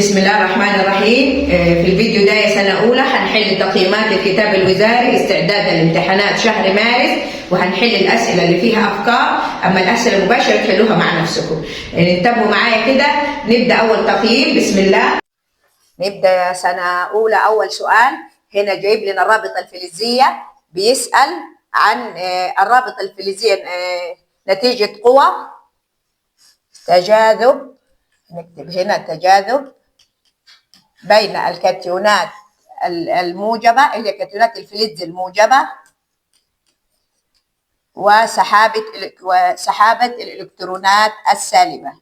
بسم الله الرحمن الرحيم. في الفيديو ده يا سنة أولى هنحل تقييمات الكتاب الوزاري استعدادا لامتحانات شهر مارس، وهنحل الأسئلة اللي فيها أفكار، أما الأسئلة المباشرة تحلوها مع نفسكم. انتبهوا معايا كده. نبدأ أول تقييم. بسم الله. نبدأ يا سنة أولى. أول سؤال هنا جايب لنا الرابطة الفلزية، بيسأل عن الرابطة الفلزية نتيجة قوى تجاذب. نكتب هنا تجاذب بين الكاتيونات الموجبة اللي هي كاتيونات الفلز الموجبة وسحابة الإلكترونات السالبة.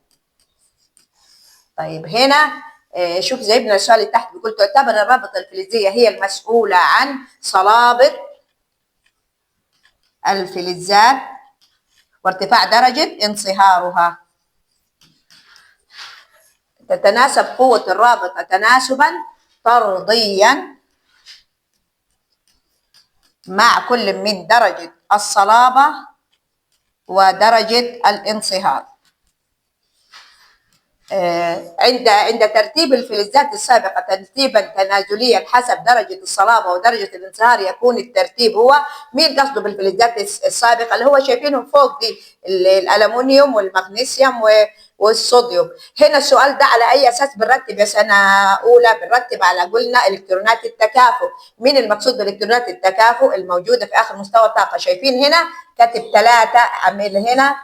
طيب هنا شوف جايبنا السؤال اللي تحت بيقول تعتبر الرابطة الفلزية هي المسؤولة عن صلابة الفلزات وارتفاع درجة انصهارها. تتناسب قوة الرابطة تناسبا طرديا مع كل من درجة الصلابة ودرجة الانصهار. عند ترتيب الفلزات السابقة ترتيبا تنازليا حسب درجة الصلابة ودرجة الانصهار، يكون الترتيب هو مين قصده بالفلزات السابقة اللي هو شايفينهم فوق دي الألمنيوم والمغنيسيوم والصوديوم. هنا السؤال ده على أي أساس بنرتب يا سنة أولى؟ بنرتب على قلنا إلكترونات التكافؤ. مين المقصود بإلكترونات التكافؤ؟ الموجودة في آخر مستوى الطاقة. شايفين هنا كاتب 3 عامل هنا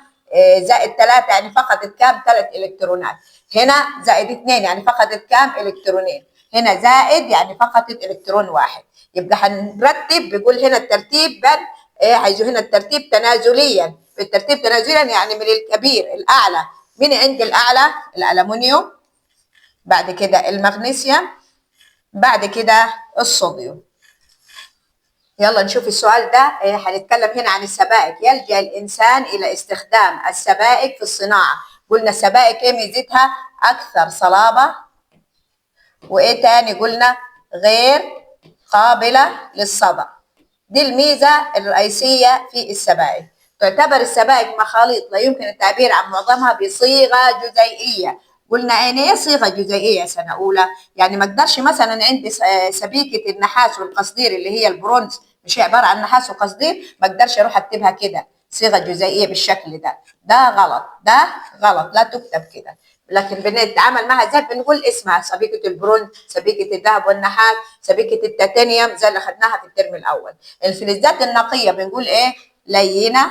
زائد 3 يعني فقدت كام؟ 3 إلكترونات. هنا زائد 2 يعني فقدت كام؟ إلكترونين. هنا زائد يعني فقدت إلكترون واحد. يبقى هنرتب، بيقول هنا الترتيب بين عايزه هنا الترتيب تنازليا. الترتيب تنازليا يعني من الكبير الأعلى. مين عند الأعلى؟ الألمنيوم، بعد كده المغنيسيوم، بعد كده الصوديوم. يلا نشوف السؤال ده. هنتكلم هنا عن السبائك. يلجأ الإنسان إلى استخدام السبائك في الصناعة. قلنا السبائك ايه ميزتها؟ أكثر صلابة، وإيه تاني قلنا؟ غير قابلة للصدأ. دي الميزة الرئيسية في السبائك. تعتبر السبائك مخاليط لا يمكن التعبير عن معظمها بصيغة جزيئية. قلنا ايه صيغة جزيئية يا سنة أولى؟ يعني ما اقدرش مثلا عندي سبيكة النحاس والقصدير اللي هي البرونز، مش هي عبارة عن نحاس وقصدير، ما اقدرش اروح اكتبها كده صيغة جزيئية بالشكل ده. ده غلط، ده غلط، لا تكتب كده. لكن بنتعامل معها ازاي؟ بنقول اسمها سبيكة البرونز، سبيكة الذهب والنحاس، سبيكة التيتانيوم زي اللي خدناها في الترم الأول. الفلزات النقية بنقول ايه؟ لينة،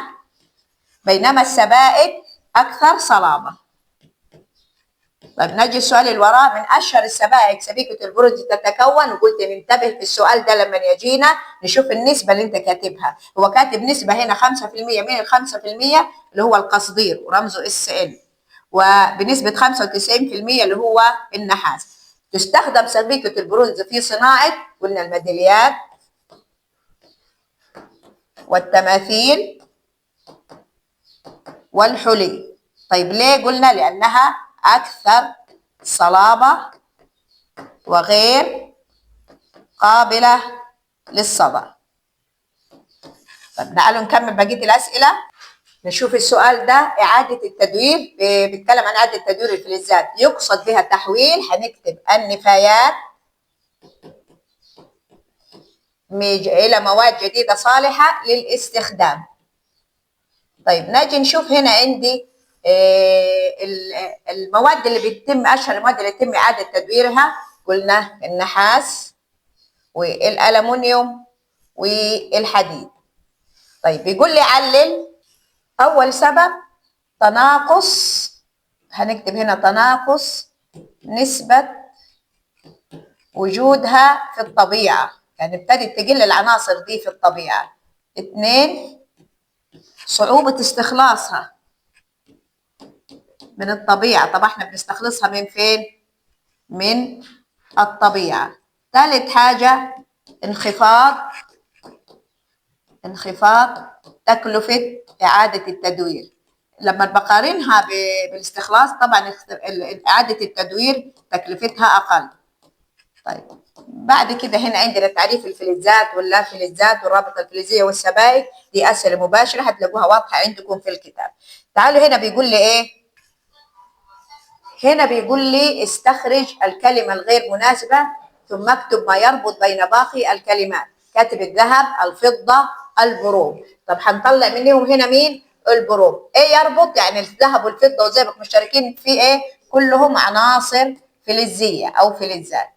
بينما السبائك أكثر صلابة. طيب نجي السؤال اللي وراه. من أشهر السبائك سبيكة البرونز تتكون، وقلت ننتبه في السؤال ده لما يجينا نشوف النسبة اللي أنت كاتبها. هو كاتب نسبة هنا 5%. من ال 5% اللي هو القصدير ورمزه SN، وبنسبة 95% اللي هو النحاس. تستخدم سبيكة البرونز في صناعة قلنا الميداليات والتماثيل والحلي. طيب ليه قلنا؟ لأنها أكثر صلابة وغير قابلة للصدأ. طيب تعالوا نكمل بقية الأسئلة. نشوف السؤال ده. إعادة التدوير، بيتكلم عن إعادة تدوير الفلزات، يقصد بها تحويل، هنكتب النفايات إلى مواد جديدة صالحة للاستخدام. طيب نجي نشوف هنا عندي المواد اللي بيتم، أشهر المواد اللي يتم إعادة تدويرها قلنا النحاس والألمنيوم والحديد. طيب بيقول لي علل. أول سبب تناقص، هنكتب هنا تناقص نسبة وجودها في الطبيعة، يعني ابتدت تقل العناصر دي في الطبيعة. 2 صعوبة استخلاصها من الطبيعة. طبعا احنا بنستخلصها من فين؟ من الطبيعة. ثالث حاجة انخفاض تكلفة إعادة التدوير. لما بقارنها بالاستخلاص طبعا إعادة التدوير تكلفتها أقل. طيب بعد كده هنا عندنا تعريف الفلزات واللا فلزات والرابطة الفلزية والسبائك. دي أسئلة مباشرة هتلاقوها واضحة عندكم في الكتاب. تعالوا هنا بيقول لي إيه؟ هنا بيقول لي استخرج الكلمة الغير مناسبة ثم اكتب ما يربط بين باقي الكلمات. كاتب الذهب، الفضة، البروم. طب هنطلع منهم هنا مين؟ البروم. ايه يربط؟ يعني الذهب والفضة والزئبق مشتركين في ايه؟ كلهم عناصر فلزية او فلزات.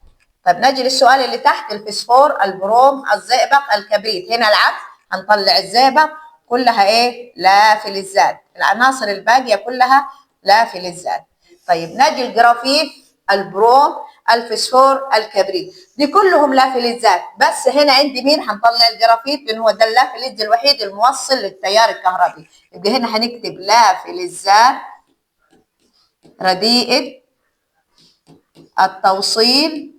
طب نجي للسؤال اللي تحت، الفسفور، البروم، الزئبق، الكبريت. هنا العكس، هنطلع الزئبق كلها ايه؟ لا فلزات. العناصر الباقية كلها لا فلزات. طيب نجي الجرافيت، البروم، الفسفور، الكبريت، دي كلهم لا فلزات. بس هنا عندي مين؟ هنطلع الجرافيت لان هو ده اللا فلز الوحيد الموصل للتيار الكهربي. يبقى هنا هنكتب لا فلزات رديئة التوصيل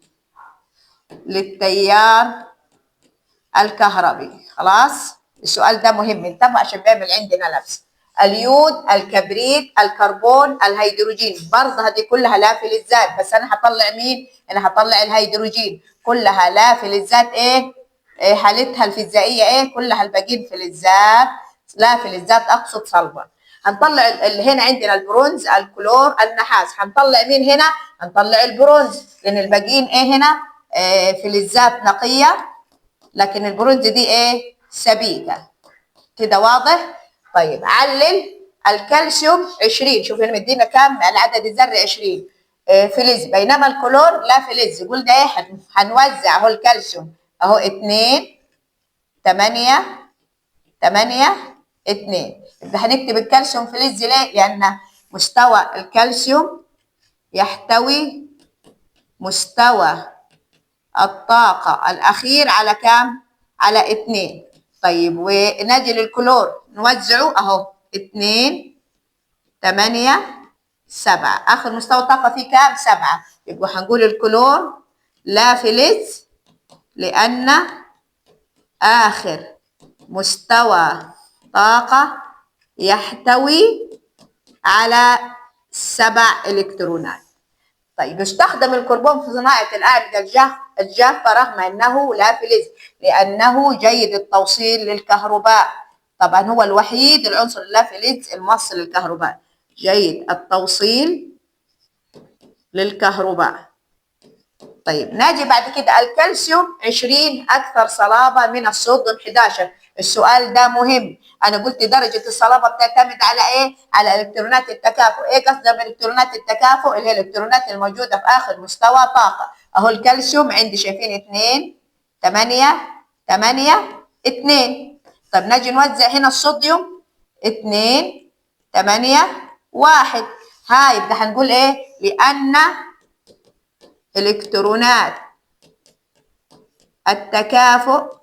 للتيار الكهربي. خلاص، السؤال ده مهم انتبهوا عشان بيعمل عندنا لبس. اليود، الكبريت، الكربون، الهيدروجين، برضه هذه كلها لا فلزات. بس انا هطلع مين؟ انا هطلع الهيدروجين، كلها لا فلزات. ايه حالتها الفيزيائيه؟ ايه كلها الباقيين فلزات، لا فلزات اقصد صلبه. هنطلع اللي هنا عندنا البرونز، الكلور، النحاس. هنطلع مين هنا؟ هنطلع البرونز لان الباقيين ايه هنا؟ فلزات نقيه، لكن البرونز دي ايه؟ سبيكه. كده واضح؟ طيب علل الكالسيوم 20. شوف هنا مدينا كام؟ العدد الذري 20 فلز، بينما الكلور لا فلز. يقول ده ايه؟ هنوزع اهو الكالسيوم اهو 2 8 8 2. يبقى هنكتب الكالسيوم فلز ليه؟ لان مستوى الكالسيوم يحتوي مستوى الطاقة الأخير على كام؟ على 2. طيب ونجي للكلور نوزعه أهو 2 8 7. آخر مستوى طاقة فيه كام؟ 7. يبقى هنقول الكلور لا فلز لأن آخر مستوى طاقة يحتوي على 7 إلكترونات. طيب يستخدم الكربون في صناعة الأعمدة الجافة رغم أنه لا فلز لأنه جيد التوصيل للكهرباء. طبعا هو الوحيد العنصر اللا فلز الموصل للكهرباء، جيد التوصيل للكهرباء. طيب نجي بعد كده الكالسيوم 20 أكثر صلابة من الصوديوم 11. السؤال ده مهم. أنا قلت درجة الصلابة بتعتمد على إيه؟ على إلكترونات التكافؤ. إيه قصدي بإلكترونات التكافؤ؟ اللي هي الإلكترونات الموجودة في آخر مستوى طاقة. أهو الكالسيوم عندي شايفين 2 8 8 2. طب نجي نوزع هنا الصوديوم 2 8 1. هاي يبقى هنقول إيه؟ لأن إلكترونات التكافؤ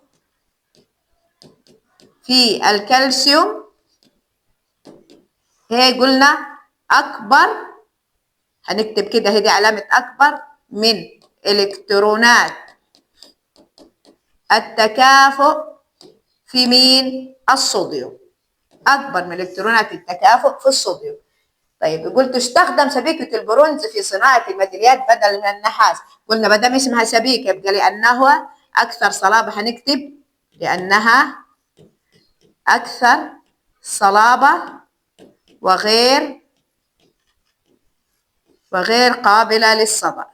في الكالسيوم هي قلنا أكبر، هنكتب كده هي دي علامة أكبر من إلكترونات التكافؤ في مين؟ الصوديوم. أكبر من إلكترونات التكافؤ في الصوديوم. طيب يقول تستخدم سبيكة البرونز في صناعة الميداليات بدل من النحاس. قلنا ما دام اسمها سبيكة يبقى لأنها أكثر صلابة، هنكتب لأنها أكثر صلابة وغير قابلة للصدأ.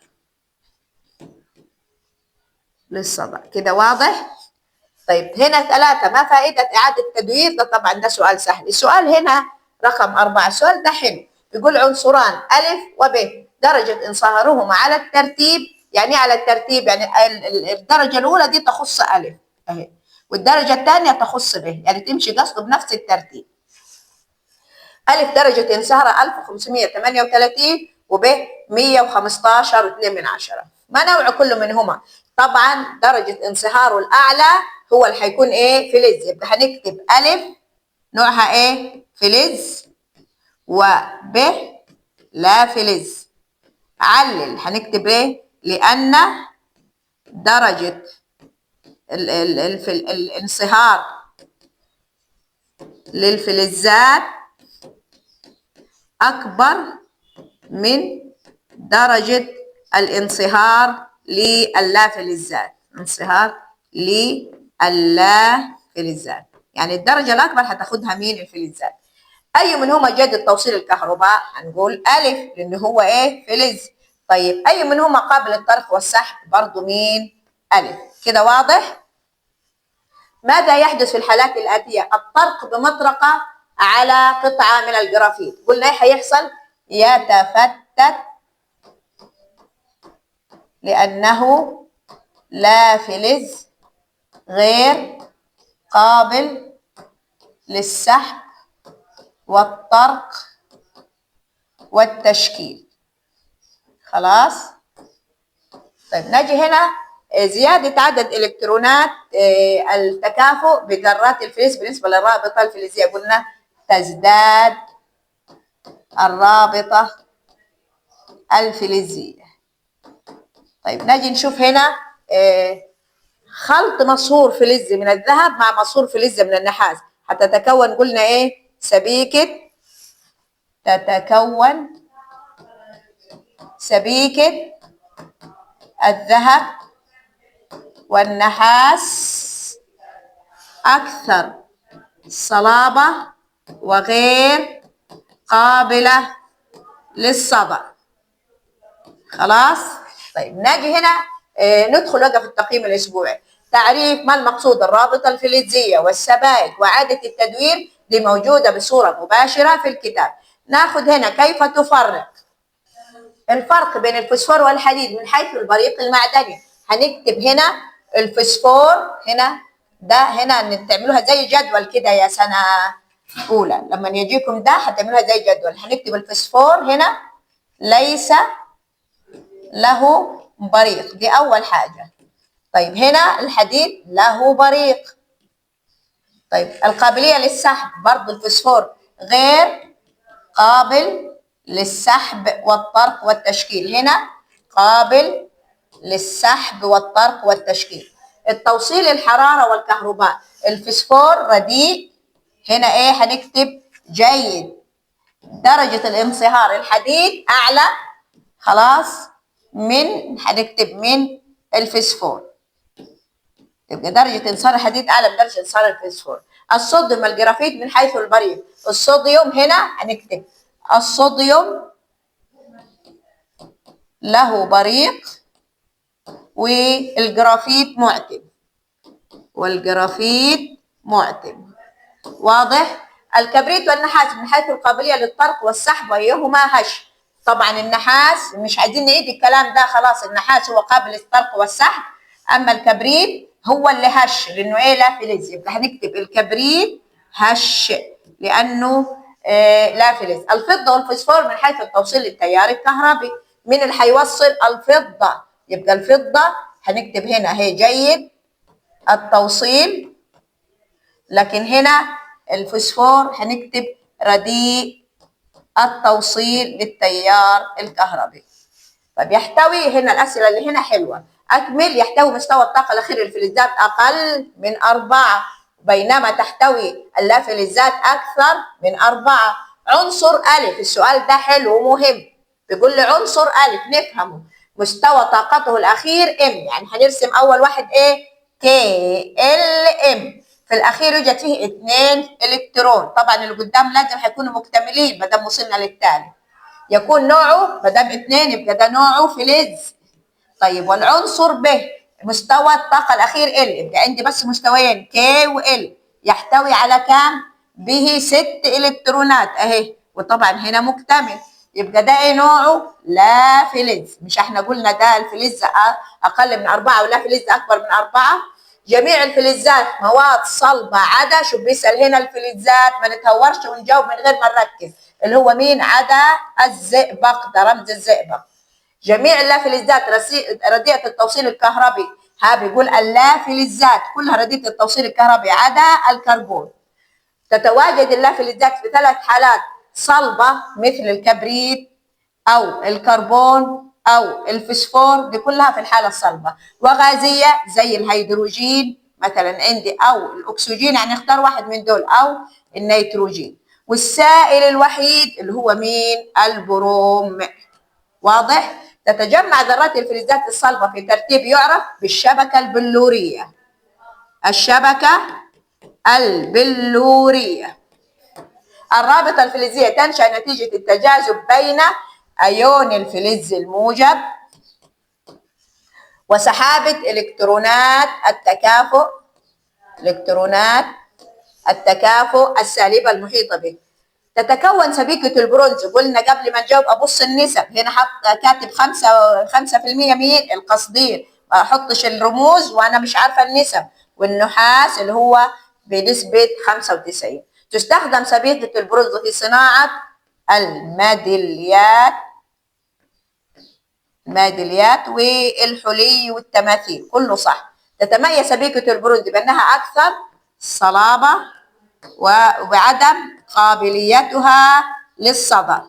كده واضح؟ طيب هنا 3، ما فائدة إعادة تدوير؟ ده طبعا ده سؤال سهل. السؤال هنا رقم 4، السؤال ده حلو. بيقول عنصران ألف وب درجة انصهارهما على الترتيب. يعني على الترتيب؟ يعني الدرجة الأولى دي تخص ألف أهي، والدرجة الثانية تخص ب، يعني تمشي قصده بنفس الترتيب. ألف درجة انصهارها 1538 وب 115.2. ما نوع كل منهما؟ طبعا درجة انصهاره الأعلى هو اللي هيكون إيه؟ فلز. يبقى هنكتب ألف نوعها إيه؟ فلز، وب لا فلز. علل هنكتب إيه؟ لأن درجة الانصهار للفلزات أكبر من درجة الانصهار للافلزات. انصهار للافلزات يعني الدرجة الأكبر هتاخدها مين؟ الفلزات. أي منهما جدد توصيل الكهرباء؟ هنقول ألف لأن هو إيه؟ فلز. طيب أي منهما قابل للطرق والسحب؟ برضو مين؟ ألف. كده واضح؟ ماذا يحدث في الحالات الآتية؟ الطرق بمطرقة على قطعة من الجرافيت. قلنا إيه هيحصل؟ يتفتت لأنه لا فلز غير قابل للسحب والطرق والتشكيل. خلاص؟ طيب نجي هنا زيادة عدد إلكترونات التكافؤ بذرات الفلز بالنسبة للرابطة الفلزية. قلنا تزداد الرابطة الفلزية. طيب نجي نشوف هنا خلط مصهور فلز من الذهب مع مصهور فلز من النحاس هتتكون، قلنا ايه؟ سبيكة. تتكون سبيكة الذهب والنحاس أكثر صلابة وغير قابلة للصدأ. خلاص؟ طيب نجي هنا ندخل بقى في التقييم الأسبوعي. تعريف ما المقصود؟ الرابطة الفلزية والسبائك وعادة التدوير دي موجودة بصورة مباشرة في الكتاب. ناخد هنا كيف تفرق الفرق بين الفوسفور والحديد من حيث البريق المعدني. هنكتب هنا الفوسفور هنا، ده هنا تعملوها زي جدول كده يا سنة أولى، لما يجيكم ده هتعملوها زي جدول. هنكتب الفوسفور هنا ليس له بريق، دي أول حاجة. طيب هنا الحديد له بريق. طيب القابلية للسحب برضو الفوسفور غير قابل للسحب والطرق والتشكيل، هنا قابل للسحب والطرق والتشكيل. التوصيل الحرارة والكهرباء الفوسفور رديء، هنا ايه؟ هنكتب جيد. درجة الانصهار الحديد أعلى، خلاص، هنكتب من الفوسفور، يبقى درجة انصهار الحديد أعلى من درجة انصهار الفوسفور. الصوديوم والجرافيت من حيث البريق. الصوديوم هنا هنكتب الصوديوم له بريق والجرافيت معتم، والجرافيت معتم. واضح؟ الكبريت والنحاس من حيث القابلية للطرق والسحب وأيهما هش. طبعا النحاس مش عايزين نعيد الكلام ده، خلاص النحاس هو قابل للطرق والسحب، أما الكبريت هو اللي هش لأنه إيه؟ لا فلز. يبقى هنكتب الكبريت هش لأنه لا فلز. الفضة والفوسفور من حيث التوصيل للتيار الكهربي. مين اللي هيوصل؟ الفضة. يبقى الفضة هنكتب هنا هي جيد التوصيل، لكن هنا الفوسفور هنكتب رديء التوصيل للتيار الكهربي. طب يحتوي، هنا الأسئلة اللي هنا حلوة. أكمل. يحتوي مستوى الطاقة الأخير للفلزات أقل من 4، بينما تحتوي اللافلزات أكثر من 4. عنصر ألف، السؤال ده حلو ومهم، بيقول لي عنصر ألف نفهمه. مستوى طاقته الأخير M، يعني هنرسم أول واحد إيه؟ كي ال ام. في الأخير يوجد فيه 2 إلكترون، طبعا اللي قدام لازم هيكونوا مكتملين ما دام وصلنا للتالي. يكون نوعه ما دام 2 يبقى ده نوعه فلز. طيب والعنصر ب مستوى الطاقة الأخير ال، يبقى عندي بس مستويين كي وال. يحتوي على كام؟ به 6 إلكترونات أهي، وطبعا هنا مكتمل، يبقى ده ايه نوعه؟ لا فلز. مش احنا قلنا ده الفلز أقل من 4 ولا فلز أكبر من 4؟ جميع الفلزات مواد صلبة عدا، شوف بيسأل هنا الفلزات، ما نتهورش ونجاوب من غير ما نركز، اللي هو مين؟ عدا الزئبق، ده رمز الزئبق. جميع اللافلزات رديئة التوصيل الكهربي، ها بيقول اللافلزات كلها رديئة التوصيل الكهربي عدا الكربون. تتواجد اللافلزات في 3 حالات صلبة مثل الكبريت أو الكربون أو الفوسفور، دي كلها في الحالة الصلبة. وغازية زي الهيدروجين مثلا عندي أو الأكسجين، يعني اختار واحد من دول، أو النيتروجين. والسائل الوحيد اللي هو مين؟ البروم. واضح؟ تتجمع ذرات الفلزات الصلبة في ترتيب يعرف بالشبكة البلورية. الشبكة البلورية. الرابطة الفلزية تنشأ نتيجة التجاذب بين أيون الفلز الموجب وسحابة إلكترونات التكافؤ السالبة المحيطة به. تتكون سبيكة البرونز، قلنا قبل ما نجاوب أبص النسب، هنا حط كاتب 5% مين؟ القصدير، ما أحطش الرموز وأنا مش عارفة النسب. والنحاس اللي هو بنسبة 95. تستخدم سبيكة البرونز في صناعة الميداليات والحلي والتماثيل، كله صح. تتميز سبيكة البرونز بأنها أكثر صلابة وعدم قابليتها للصدى.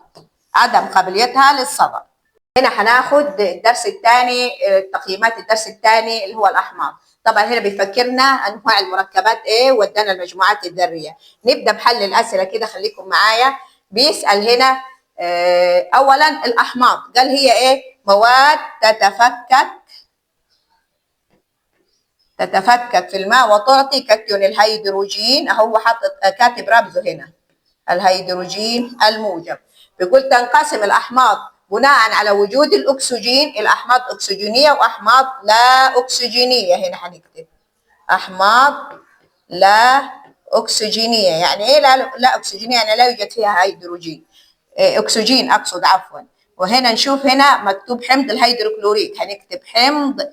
هنا هناخد الدرس الثاني، تقييمات الدرس الثاني اللي هو الأحماض. طبعا هنا بيفكرنا أنواع المركبات إيه ودانا المجموعات الذرية. نبدأ بحل الأسئلة كده، خليكم معايا. بيسأل هنا أولا الأحماض، قال هي إيه؟ مواد تتفكك في الماء وتعطي كتيون الهيدروجين، هو حاطط كاتب رمزه هنا، الهيدروجين الموجب. بيقول تنقسم الأحماض بناء على وجود الأكسجين، الأحماض أكسجينية وأحماض لا أكسجينية. هنا هنكتب أحماض لا أكسجينية. يعني إيه لا أكسجينية؟ يعني لا يوجد فيها هيدروجين، أكسجين أقصد، عفوا. وهنا نشوف هنا مكتوب حمض الهيدروكلوريك، هنكتب حمض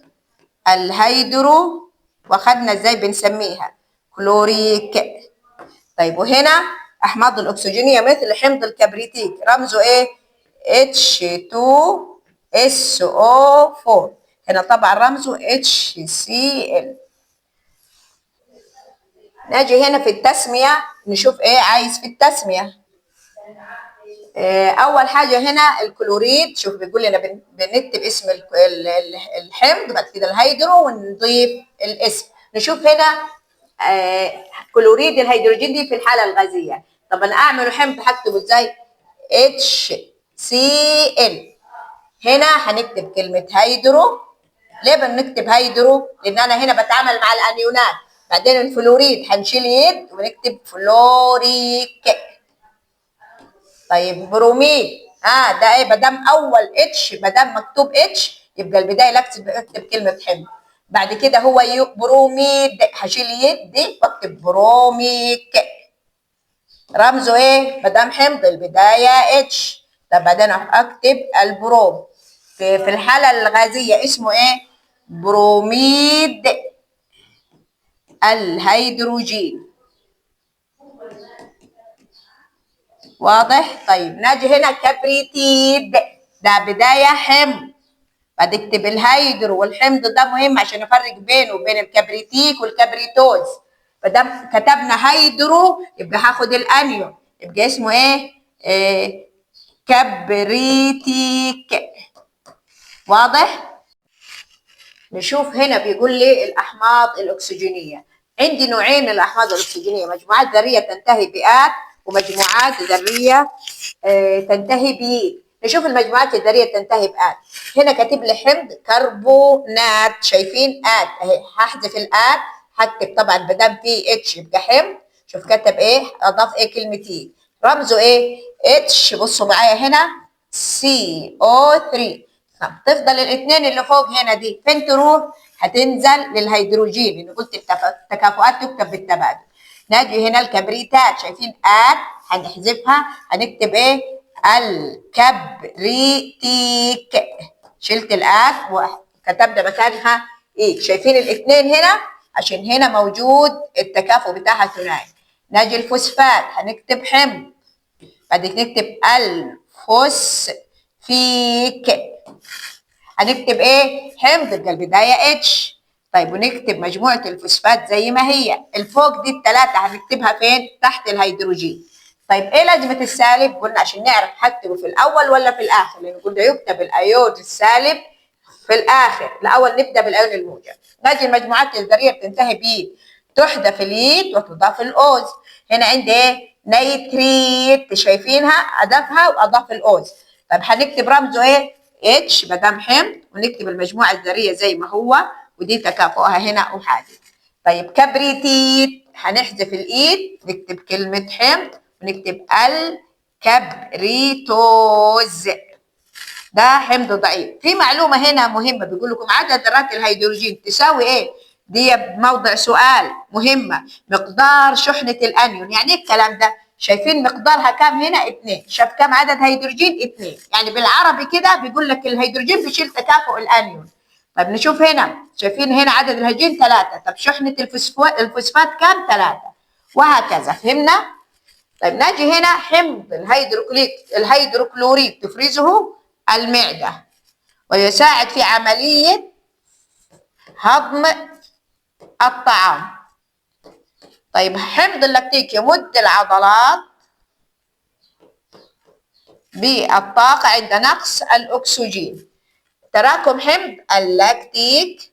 الهيدرو، واخدنا ازاي بنسميها؟ كلوريك. طيب وهنا احماض الاكسجينيه مثل حمض الكبريتيك، رمزه ايه؟ H2SO4. هنا طبعا رمزه HCl. نجي هنا في التسميه، نشوف ايه عايز في التسميه. اول حاجه هنا الكلوريد، شوف بيقول لنا بنكتب اسم الحمض، بعد كده الهيدرو ونضيف الاسم. نشوف هنا كلوريد الهيدروجين دي في الحاله الغازيه. طب انا اعمل حمض هكتبه ازاي؟ HCl. هنا هنكتب كلمه هيدرو. ليه بنكتب هيدرو؟ لان انا هنا بتعامل مع الانيونات. بعدين الفلوريد هنشيل يد ونكتب فلوريك. طيب بروميد، ده ايه؟ مادام اول اتش، مادام مكتوب اتش يبقى البدايه اكتب كلمه حمض. بعد كده هو بروميد، هشيل يد واكتب بروميك. رمزه ايه؟ مادام حمض البدايه اتش. طب بعدين اكتب البروم. في الحاله الغازيه اسمه ايه؟ بروميد الهيدروجين. واضح؟ طيب ناجي هنا كبريتيد، ده بداية حمض. بعد اكتب الهيدرو، والحمض ده مهم عشان افرق بينه وبين الكبريتيك والكبريتوز. فدام كتبنا هيدرو يبقى هاخد الانيون، يبقى اسمه ايه؟ كبريتيك. واضح؟ نشوف هنا بيقول لي الأحماض الأكسجينية. عندي نوعين من الأحماض الأكسجينية، مجموعات ذرية تنتهي بآت ومجموعات ذرية تنتهي بي. نشوف المجموعات الذرية تنتهي بآت. هنا كاتب لي حمض كربونات، شايفين آت أهي، هحذف الآت، هكتب طبعا بدل في اتش يبقى حمض. شوف كتب ايه؟ أضاف ايه؟ كلمة ايه؟ رمزه ايه؟ اتش. بصوا معايا هنا CO3. تفضل الاثنين اللي فوق هنا دي فين تروح؟ هتنزل للهيدروجين، لان قلت التكافؤات تكتب بالتبادل. نجي هنا الكبريتات، شايفين آت هنحذفها، هنكتب ايه؟ الكبريتيك. شلت الآت وكتبنا مكانها ايه؟ شايفين الاثنين هنا عشان هنا موجود التكافؤ بتاعها ثنائي. نجي الفوسفات هنكتب حمض، بعدين نكتب الفوسفيك. هنكتب ايه؟ حمض البدايه اتش. طيب ونكتب مجموعه الفوسفات زي ما هي. الفوق دي الثلاثه هنكتبها فين؟ تحت الهيدروجين. طيب ايه لازمه السالب؟ قلنا عشان نعرف هكتبه في الاول ولا في الاخر، لان قلنا يكتب الايون السالب في الاخر. الاول نبدا بالايون الموجب. نجي المجموعات الذريه بتنتهي ب، تحذف اليد وتضاف الاوز. هنا عندي ايه؟ نيتريت، شايفينها؟ اضافها واضاف الاوز. طيب هنكتب رمزه ايه؟ اتش مدام حمض، ونكتب المجموعه الذريه زي ما هو، ودي تكافؤها هنا احادي. طيب كبريتيت هنحذف الايد، نكتب كلمه حمض ونكتب الكبريتوز. ده حمض ضعيف. في معلومة هنا مهمة، بيقول لكم عدد ذرات الهيدروجين تساوي ايه؟ دي موضع سؤال مهمة. مقدار شحنة الأنيون، يعني ايه الكلام ده؟ شايفين مقدارها كام هنا؟ 2. شاف كام عدد هيدروجين؟ 2. يعني بالعربي كده بيقول لك الهيدروجين بيشيل تكافؤ الأنيون. طب نشوف هنا، شايفين هنا عدد الهيدروجين 3. طب شحنة الفوسفات كام؟ 3. وهكذا. فهمنا؟ طيب نجي هنا، حمض الهيدروكلوريك تفرزه المعدة ويساعد في عملية هضم الطعام. طيب حمض اللاكتيك يمد العضلات بالطاقة عند نقص الأكسجين. تراكم حمض اللاكتيك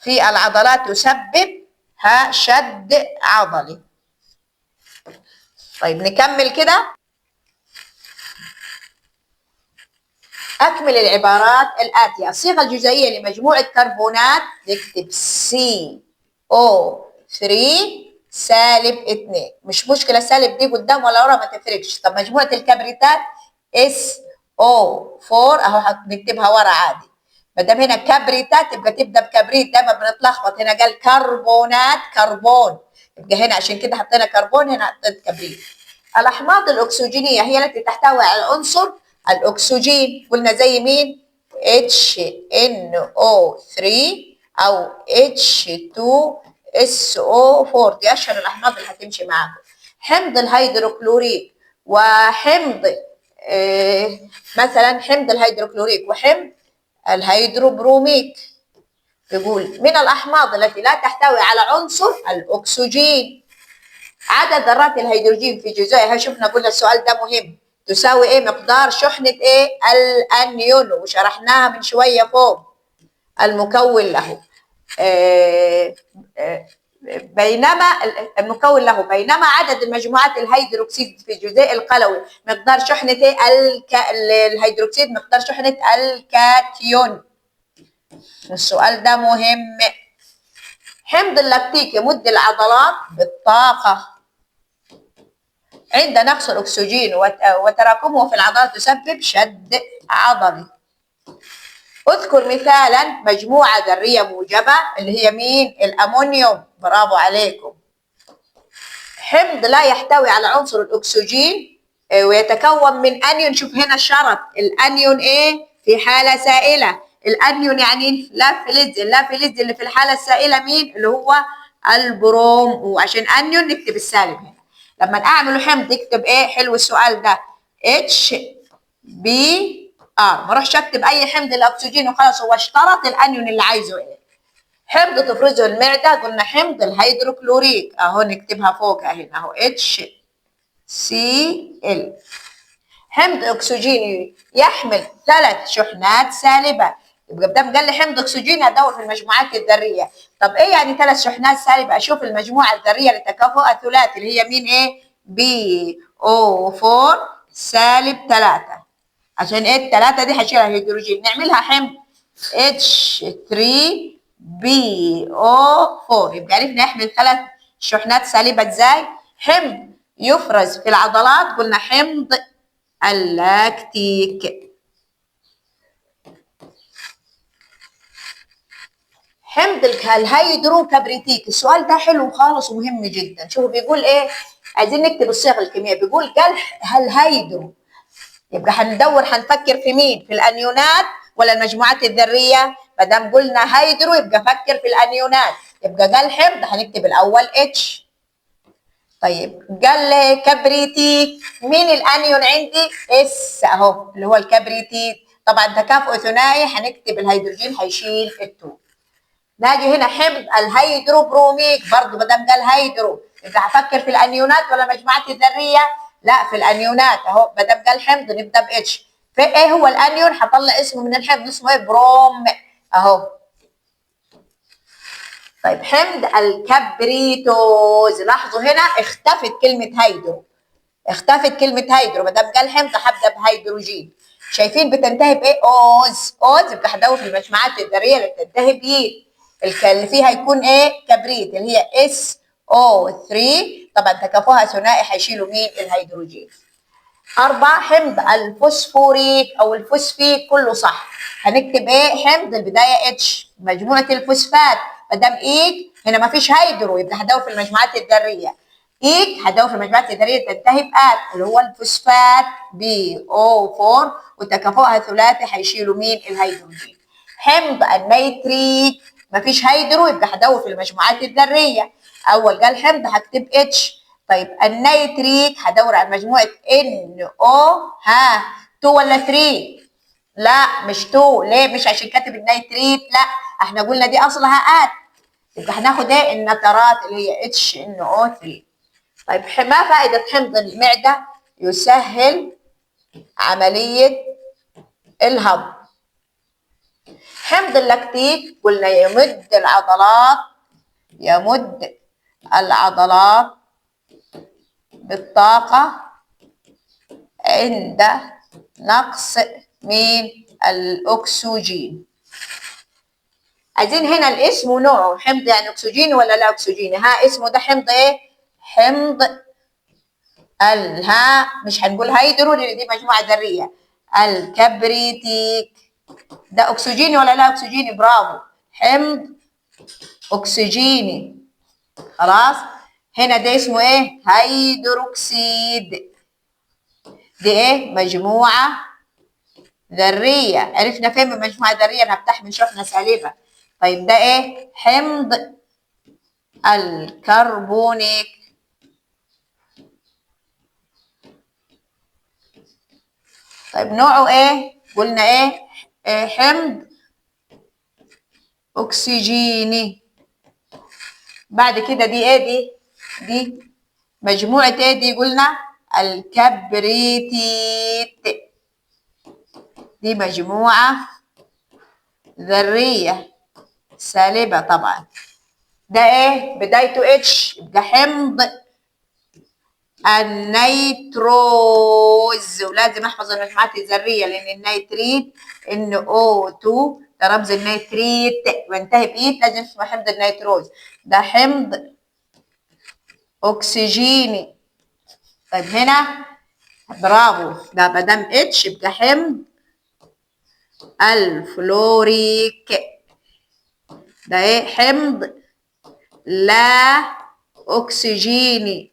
في العضلات يسبب شد عضلي. طيب نكمل كده. أكمل العبارات الآتية. الصيغة الجزيئية لمجموعة كربونات، نكتب CO3 سالب 2. مش مشكلة سالب دي قدام ولا ورا ما تفرقش. طب مجموعة الكبريتات SO4 أهو هنكتبها ورا عادي. ما دام هنا كبريتات يبقى تبدأ بكبريت، دايما بنتلخبط. هنا قال كربونات كربون، يبقى هنا عشان كده حطينا كربون، هنا حطيت كبريت. الأحماض الأكسجينية هي التي تحتوي على عنصر الأكسجين. قلنا زي مين؟ HNO3 أو H2SO4. دي أشهر الأحماض اللي هتمشي معاكم. حمض الهيدروكلوريك وحمض مثلا حمض الهيدروكلوريك وحمض الهيدروبروميك. يقول من الأحماض التي لا تحتوي على عنصر الأكسجين. عدد ذرات الهيدروجين في جزيئها، شفنا قلنا السؤال ده مهم، تساوي ايه؟ مقدار شحنة ايه؟ الأنيون، وشرحناها من شوية فوق. المكون له بينما عدد المجموعات الهيدروكسيد في الجزيء القلوي مقدار شحنة ايه؟ الهيدروكسيد مقدار شحنة الكاتيون. السؤال ده مهم. حمض اللاكتيك يمد العضلات بالطاقة عند نقص الأكسجين وتراكمه في العضلات يسبب شد عضلي. اذكر مثالا مجموعة ذرية موجبة اللي هي مين؟ الأمونيوم. برافو عليكم. حمض لا يحتوي على عنصر الأكسجين ويتكون من أنيون. شوف هنا الشرط، الأنيون إيه؟ في حالة سائلة. الأنيون يعني لا فلز. لا فلز اللي في الحالة السائلة مين؟ اللي هو البروم. وعشان أنيون نكتب السالب هنا. لما أعمل حمض اكتب إيه؟ حلو السؤال ده، HBr. ما اروحش اكتب أي حمض الأكسجين وخلاص، هو اشترط الأنيون اللي عايزه إيه. حمض تفرزه المعدة، قلنا حمض الهيدروكلوريك اهو نكتبها فوق هنا اهو HCl. حمض اكسجيني يحمل 3 شحنات سالبة. يبقى بدام قال لي حمض اكسجيني هدور في المجموعات الذرية. طب ايه يعني 3 شحنات سالبة؟ اشوف المجموعة الذرية لتكافؤ الثلاثي اللي هي مين؟ ايه؟ BO4 سالب 3. عشان ايه الثلاثة دي؟ هشيلها هيدروجين، نعملها حمض H3BO4. يبقى عرفنا يحمل 3 شحنات سالبة ازاي؟ حمض يفرز في العضلات، قلنا حمض اللاكتيك. حمض الهيدروكبريتيك. السؤال ده حلو خالص ومهم جدا. شوفوا بيقول ايه؟ عايزين نكتب الصيغة الكيميائية. بيقول قال الهيدرو، يبقى هندور هنفكر في مين؟ في الانيونات ولا المجموعات الذريه؟ ما دام قلنا هيدرو يبقى فكر في الانيونات. يبقى قال حمض هنكتب الاول اتش. طيب قال كبريتيك، مين الانيون عندي؟ اس اهو اللي هو الكبريتيك. طبعا تكافؤ ثنائي هنكتب الهيدروجين هيشيل التو. ناجي هنا حمض الهيدروبروميك، برضه ما دام قال هيدرو يبقى هفكر في الانيونات ولا المجموعات الذريه؟ لا في الانيونات اهو. ما دام قال حمض نبدا باتش. في ايه هو الانيون؟ هطلع اسمه من الحمض، اسمه ايه؟ بروم اهو. طيب حمض الكبريتوز، لاحظوا هنا اختفت كلمه هيدرو. اختفت كلمه هيدرو. ما دام قال حمض هبدا بهيدروجين. شايفين بتنتهي بايه؟ اوز. اوز يبقى هدور في المجموعات الذريه اللي بتنتهي بي. اللي فيها يكون ايه؟ كبريت اللي هي O3. طبعا تكافؤها ثنائي هيشيلوا مين؟ الهيدروجين. 4 حمض الفوسفوريك او الفوسفيك كله صح. هنكتب ايه؟ حمض البدايه اتش، مجموعه الفوسفات، ما دام ايك هنا ما فيش هيدرو يبقى هدور في المجموعات الذريه. ايك هدور في المجموعات الذريه تنتهي بات اللي هو الفوسفات BO4 وتكافؤها ثلاثي هيشيلوا مين؟ الهيدروجين. حمض النيتريك ما فيش هيدرو يبقى هدور في المجموعات الذريه. اول قال حمض هكتب اتش. طيب النيتريك هدور على مجموعة NO. ها 2 ولا 3؟ لا مش 2. ليه؟ مش عشان كاتب النيتريت، لا احنا قلنا دي اصلها ات، يبقى هناخد ايه؟ النترات اللي هي HNO3. طيب ما فائدة حمض المعدة؟ يسهل عملية الهضم. حمض اللاكتيك قلنا يمد العضلات بالطاقة عند نقص من الأكسجين. عايزين هنا الاسم ونوعه. حمض يعني أكسجيني ولا لا أكسجيني؟ ها اسمه ده حمض إيه؟ حمض ها مش هنقول هيدرو لأن دي مجموعة ذرية. الكبريتيك ده أكسجيني ولا لا أكسجيني؟ برافو، حمض أكسجيني. خلاص هنا ده اسمه إيه؟ هيدروكسيد. دي ايه؟ مجموعة ذرية. عرفنا فين من مجموعة ذرية؟ انها بتحمل شحنة سالبة. طيب ده ايه؟ حمض الكربونيك. طيب نوعه ايه؟ قلنا ايه؟ حمض اكسجيني. بعد كده دي ايه؟ دي مجموعة ايه دي؟ قلنا الكبريتيت. دي مجموعة ذرية سالبة طبعا. ده ايه؟ بدايته اتش يبقى حمض النيتروز. ولازم احفظ المجموعات الذريه لان النيتريت NO2 ده رمز النيتريت وانتهي بايت لازم اسمه حمض النيتروز. ده حمض اكسجيني. طيب هنا برافو، ده ما دام اتش يبقى حمض الفلوريك. ده ايه؟ حمض لا اكسجيني.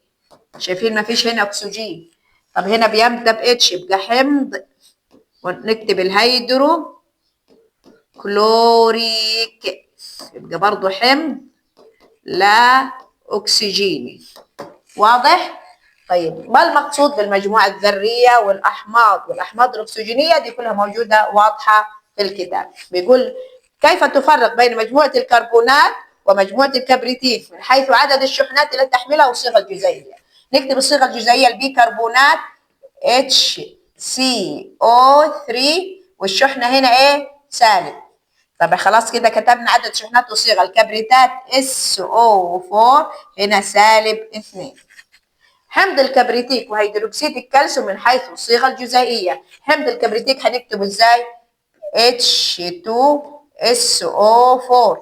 شايفين ما فيش هنا اكسجين. طب هنا بيبدا باتش يبقى حمض ونكتب الهيدرو كلوريك يبقى برضو حمض لا اكسجيني. واضح؟ طيب ما المقصود بالمجموعه الذريه والاحماض الاكسجينيه؟ دي كلها موجوده واضحه في الكتاب. بيقول كيف تفرق بين مجموعه الكربونات ومجموعه الكبريتيت من حيث عدد الشحنات التي تحملها والصيغه الجزيئيه. نكتب الصيغه الجزيئيه البيكربونات HCO3 والشحنه هنا ايه؟ سالب. طب خلاص كده كتبنا عدد شحنات وصيغه. الكبريتات SO4 هنا -2. حمض الكبريتيك وهيدروكسيد الكالسيوم من حيث الصيغه الجزيئيه. حمض الكبريتيك هنكتبه ازاي؟ H2SO4.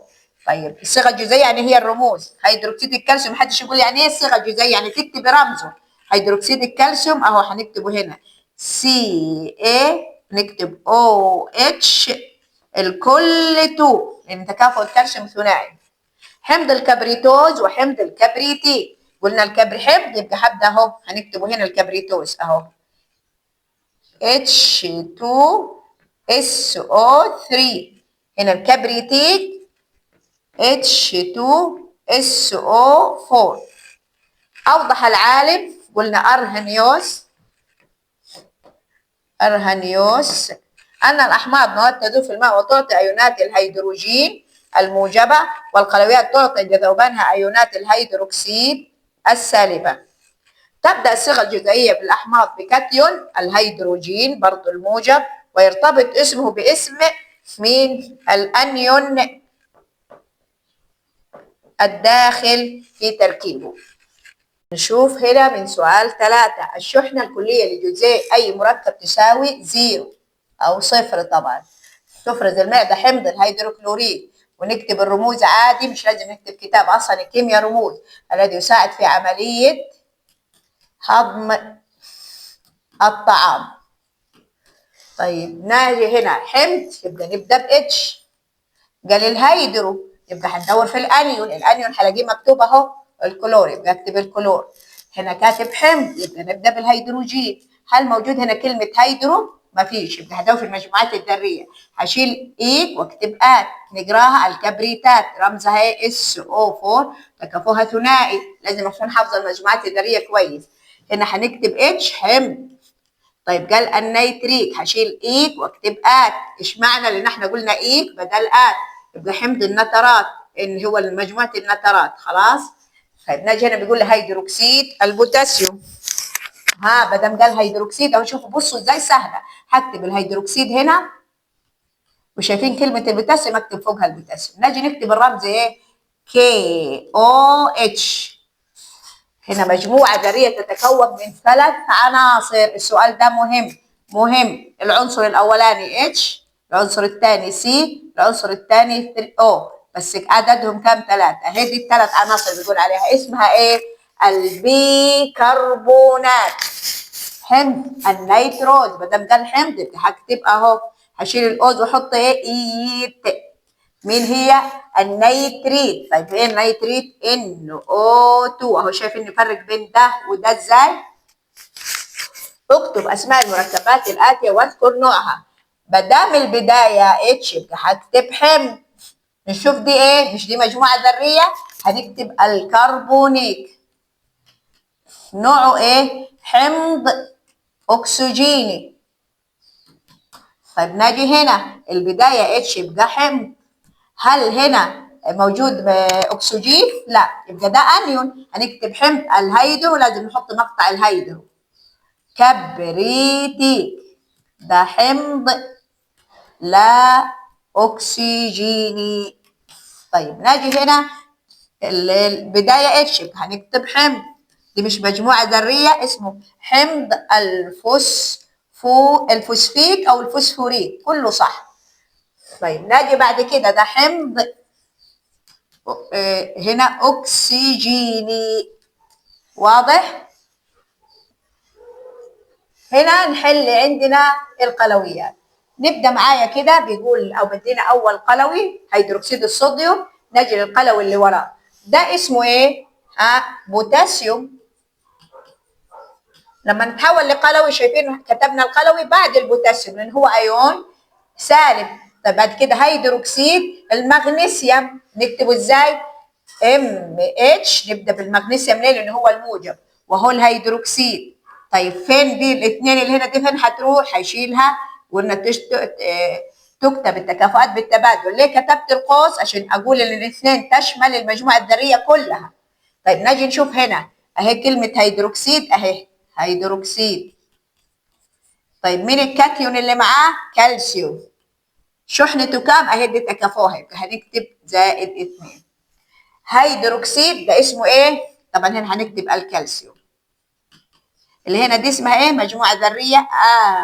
طيب الصيغه الجزيئيه يعني هي الرموز. هيدروكسيد الكالسيوم محدش يقول يعني ايه الصيغه الجزيئيه؟ يعني تكتب رمزه. هيدروكسيد الكالسيوم اهو هنكتبه هنا Ca، نكتب OH، الكل 2 لان تكافؤ الكالسيوم ثنائي. حمض الكبريتوز وحمض الكبريتيك. قلنا حمض يبقى هبدا اهو هنكتبه هنا الكبريتوز اهو H2SO3. هنا الكبريتيك H2SO4. أوضح العالم قلنا أرهنيوس أن الأحماض مواد تذوب في الماء وتعطي أيونات الهيدروجين الموجبة والقلويات تعطي لذوبانها أيونات الهيدروكسيد السالبة. تبدأ الصيغة الجزيئية بالأحماض بكاتيون الهيدروجين برضو الموجب ويرتبط اسمه باسم مين؟ الأنيون الداخل في تركيبه. نشوف هنا من سؤال 3. الشحنة الكلية لجزيء أي مركب تساوي 0 أو 0 طبعا. تفرز المعدة حمض الهيدروكلوريك ونكتب الرموز عادي، مش لازم نكتب كتاب، أصلا الكيمياء رموز. الذي يساعد في عملية هضم الطعام. طيب ناجي هنا حمض، يبقى نبدأ بإتش. قال الهيدرو، يبقى هندور في الأنيون، الأنيون هلاقيه مكتوب أهو الكلور، يبقى أكتب الكلور. هنا كاتب حمض، يبقى نبدأ بالهيدروجين. هل موجود هنا كلمة هيدرو؟ مفيش، يبقى هدور في المجموعات الذرية. هشيل إيك واكتب آت، نقراها الكبريتات، رمزها هي SO4، تكافؤها ثنائي، لازم أكون حافظة المجموعات الذرية كويس. هنا هنكتب اتش حمض. طيب قال النيتريك، هشيل ايك واكتب ات، ايش معنى؟ لان احنا قلنا ايك بدل ات، يبقى حمض النترات، ان هو مجموعه النترات. خلاص. طيب ناجي هنا بيقول لي هيدروكسيد البوتاسيوم. ها بدل قال هيدروكسيد اهو، شوفوا بصوا ازاي سهله، هكتب الهيدروكسيد هنا، وشايفين كلمه البوتاسيوم اكتب فوقها البوتاسيوم. ناجي نكتب الرمز ايه؟ KOH. هنا مجموعة ذرية تتكون من 3 عناصر. السؤال ده مهم. العنصر الأولاني H، العنصر الثاني C، العنصر الثاني O، بس عددهم كام؟ 3. هذه ال3 عناصر بيقول عليها اسمها ايه؟ البيكربونات. حمض النيتروز، ما دام قال حمض يبقى هكتب اهو، هشيل الاوز واحط ايه؟ ايت. مين هي؟ النيتريت. طيب ايه النيتريت؟ NO2 اهو. شايفين نفرق بين ده وده ازاي؟ اكتب اسماء المركبات الاتيه واذكر نوعها. ما دام البدايه اتش يبقى هكتب حمض. نشوف دي ايه؟ مش دي مجموعه ذريه؟ هنكتب الكربونيك. نوعه ايه؟ حمض اكسجيني. طيب ناجي هنا البدايه اتش يبقى حمض. هل هنا موجود اكسجين؟ لا، يبقى ده انيون، هنكتب حمض الهيدرو، لازم نحط مقطع الهيدرو. كبريتيك، ده حمض لا اكسجيني. طيب ناجي هنا البدايه اتش، هنكتب حمض، دي مش مجموعه ذريه، اسمه حمض الفوسفيك او الفوسفوريك، كله صح. طيب ناجي بعد كده ده حمض هنا اكسجيني. واضح؟ هنا نحل عندنا القلويات. نبدا معايا كده، بيقول او بدينا اول قلوي هيدروكسيد الصوديوم. نجي للقلوي اللي وراه، ده اسمه ايه؟ بوتاسيوم. لما نتحول لقلوي، شايفين كتبنا القلوي بعد البوتاسيوم لان هو ايون سالب. طيب بعد كده هيدروكسيد المغنيسيوم، نكتبه ازاي؟ MH. نبدا بالمغنيسيوم ليه؟ لان هو الموجب، وهو الهيدروكسيد. طيب فين دي الاثنين اللي هنا دي؟ فين هتروح؟ هيشيلها، وقلنا تكتب التكافؤات بالتبادل. ليه كتبت القوس؟ عشان اقول ان الاثنين تشمل المجموعه الذريه كلها. طيب نجي نشوف هنا اهي كلمه هيدروكسيد اهي، هيدروكسيد. طيب مين الكاتيون اللي معاه؟ كالسيوم. شحنته كام؟ اهي دي تكافؤها، يبقى هنكتب -2. هيدروكسيد ده اسمه ايه؟ طبعا هنا هنكتب الكالسيوم. اللي هنا دي اسمها ايه؟ مجموعه ذريه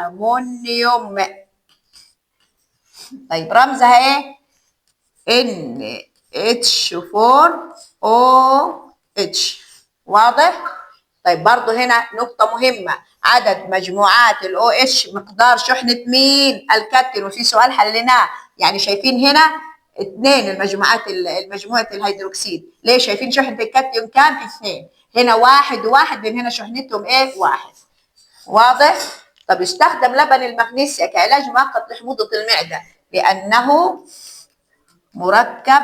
امونيوم. طيب رمزها ايه؟ NH4OH. واضح؟ طيب برضو هنا نقطة مهمة، عدد مجموعات الاو اتش مقدار شحنة مين؟ الكاتيون. وفي سؤال حليناه، يعني شايفين هنا 2 المجموعة الهيدروكسيد. ليه شايفين شحنة الكاتيون كام؟ 2. هنا 1 و1، لان هنا شحنتهم ايه؟ 1. واضح؟ طب يستخدم لبن المغنيسيا كعلاج مؤقت لحموضة المعدة لأنه مركب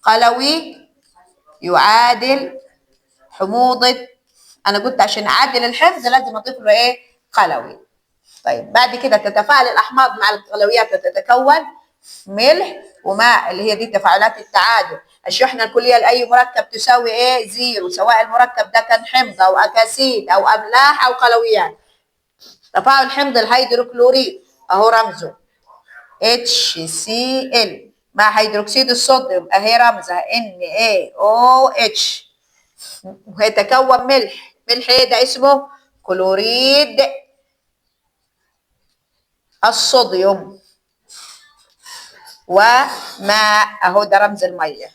قلوي يعادل حموضة. أنا قلت عشان أعادل الحمض لازم أضيف له إيه؟ قلوي. طيب بعد كده تتفاعل الأحماض مع القلويات وتتكون ملح وماء، اللي هي دي تفاعلات التعادل. الشحنة الكلية لأي مركب تساوي إيه؟ 0، سواء المركب ده كان حمض أو أكاسيد أو أملاح أو قلويات. تفاعل حمض الهيدروكلوريد أهو رمزه HCl مع هيدروكسيد الصوديوم اهي رمزها NaOH، ويتكون ملح. ملح ايه ده؟ اسمه كلوريد الصوديوم. وماء، اهو ده رمز الميه،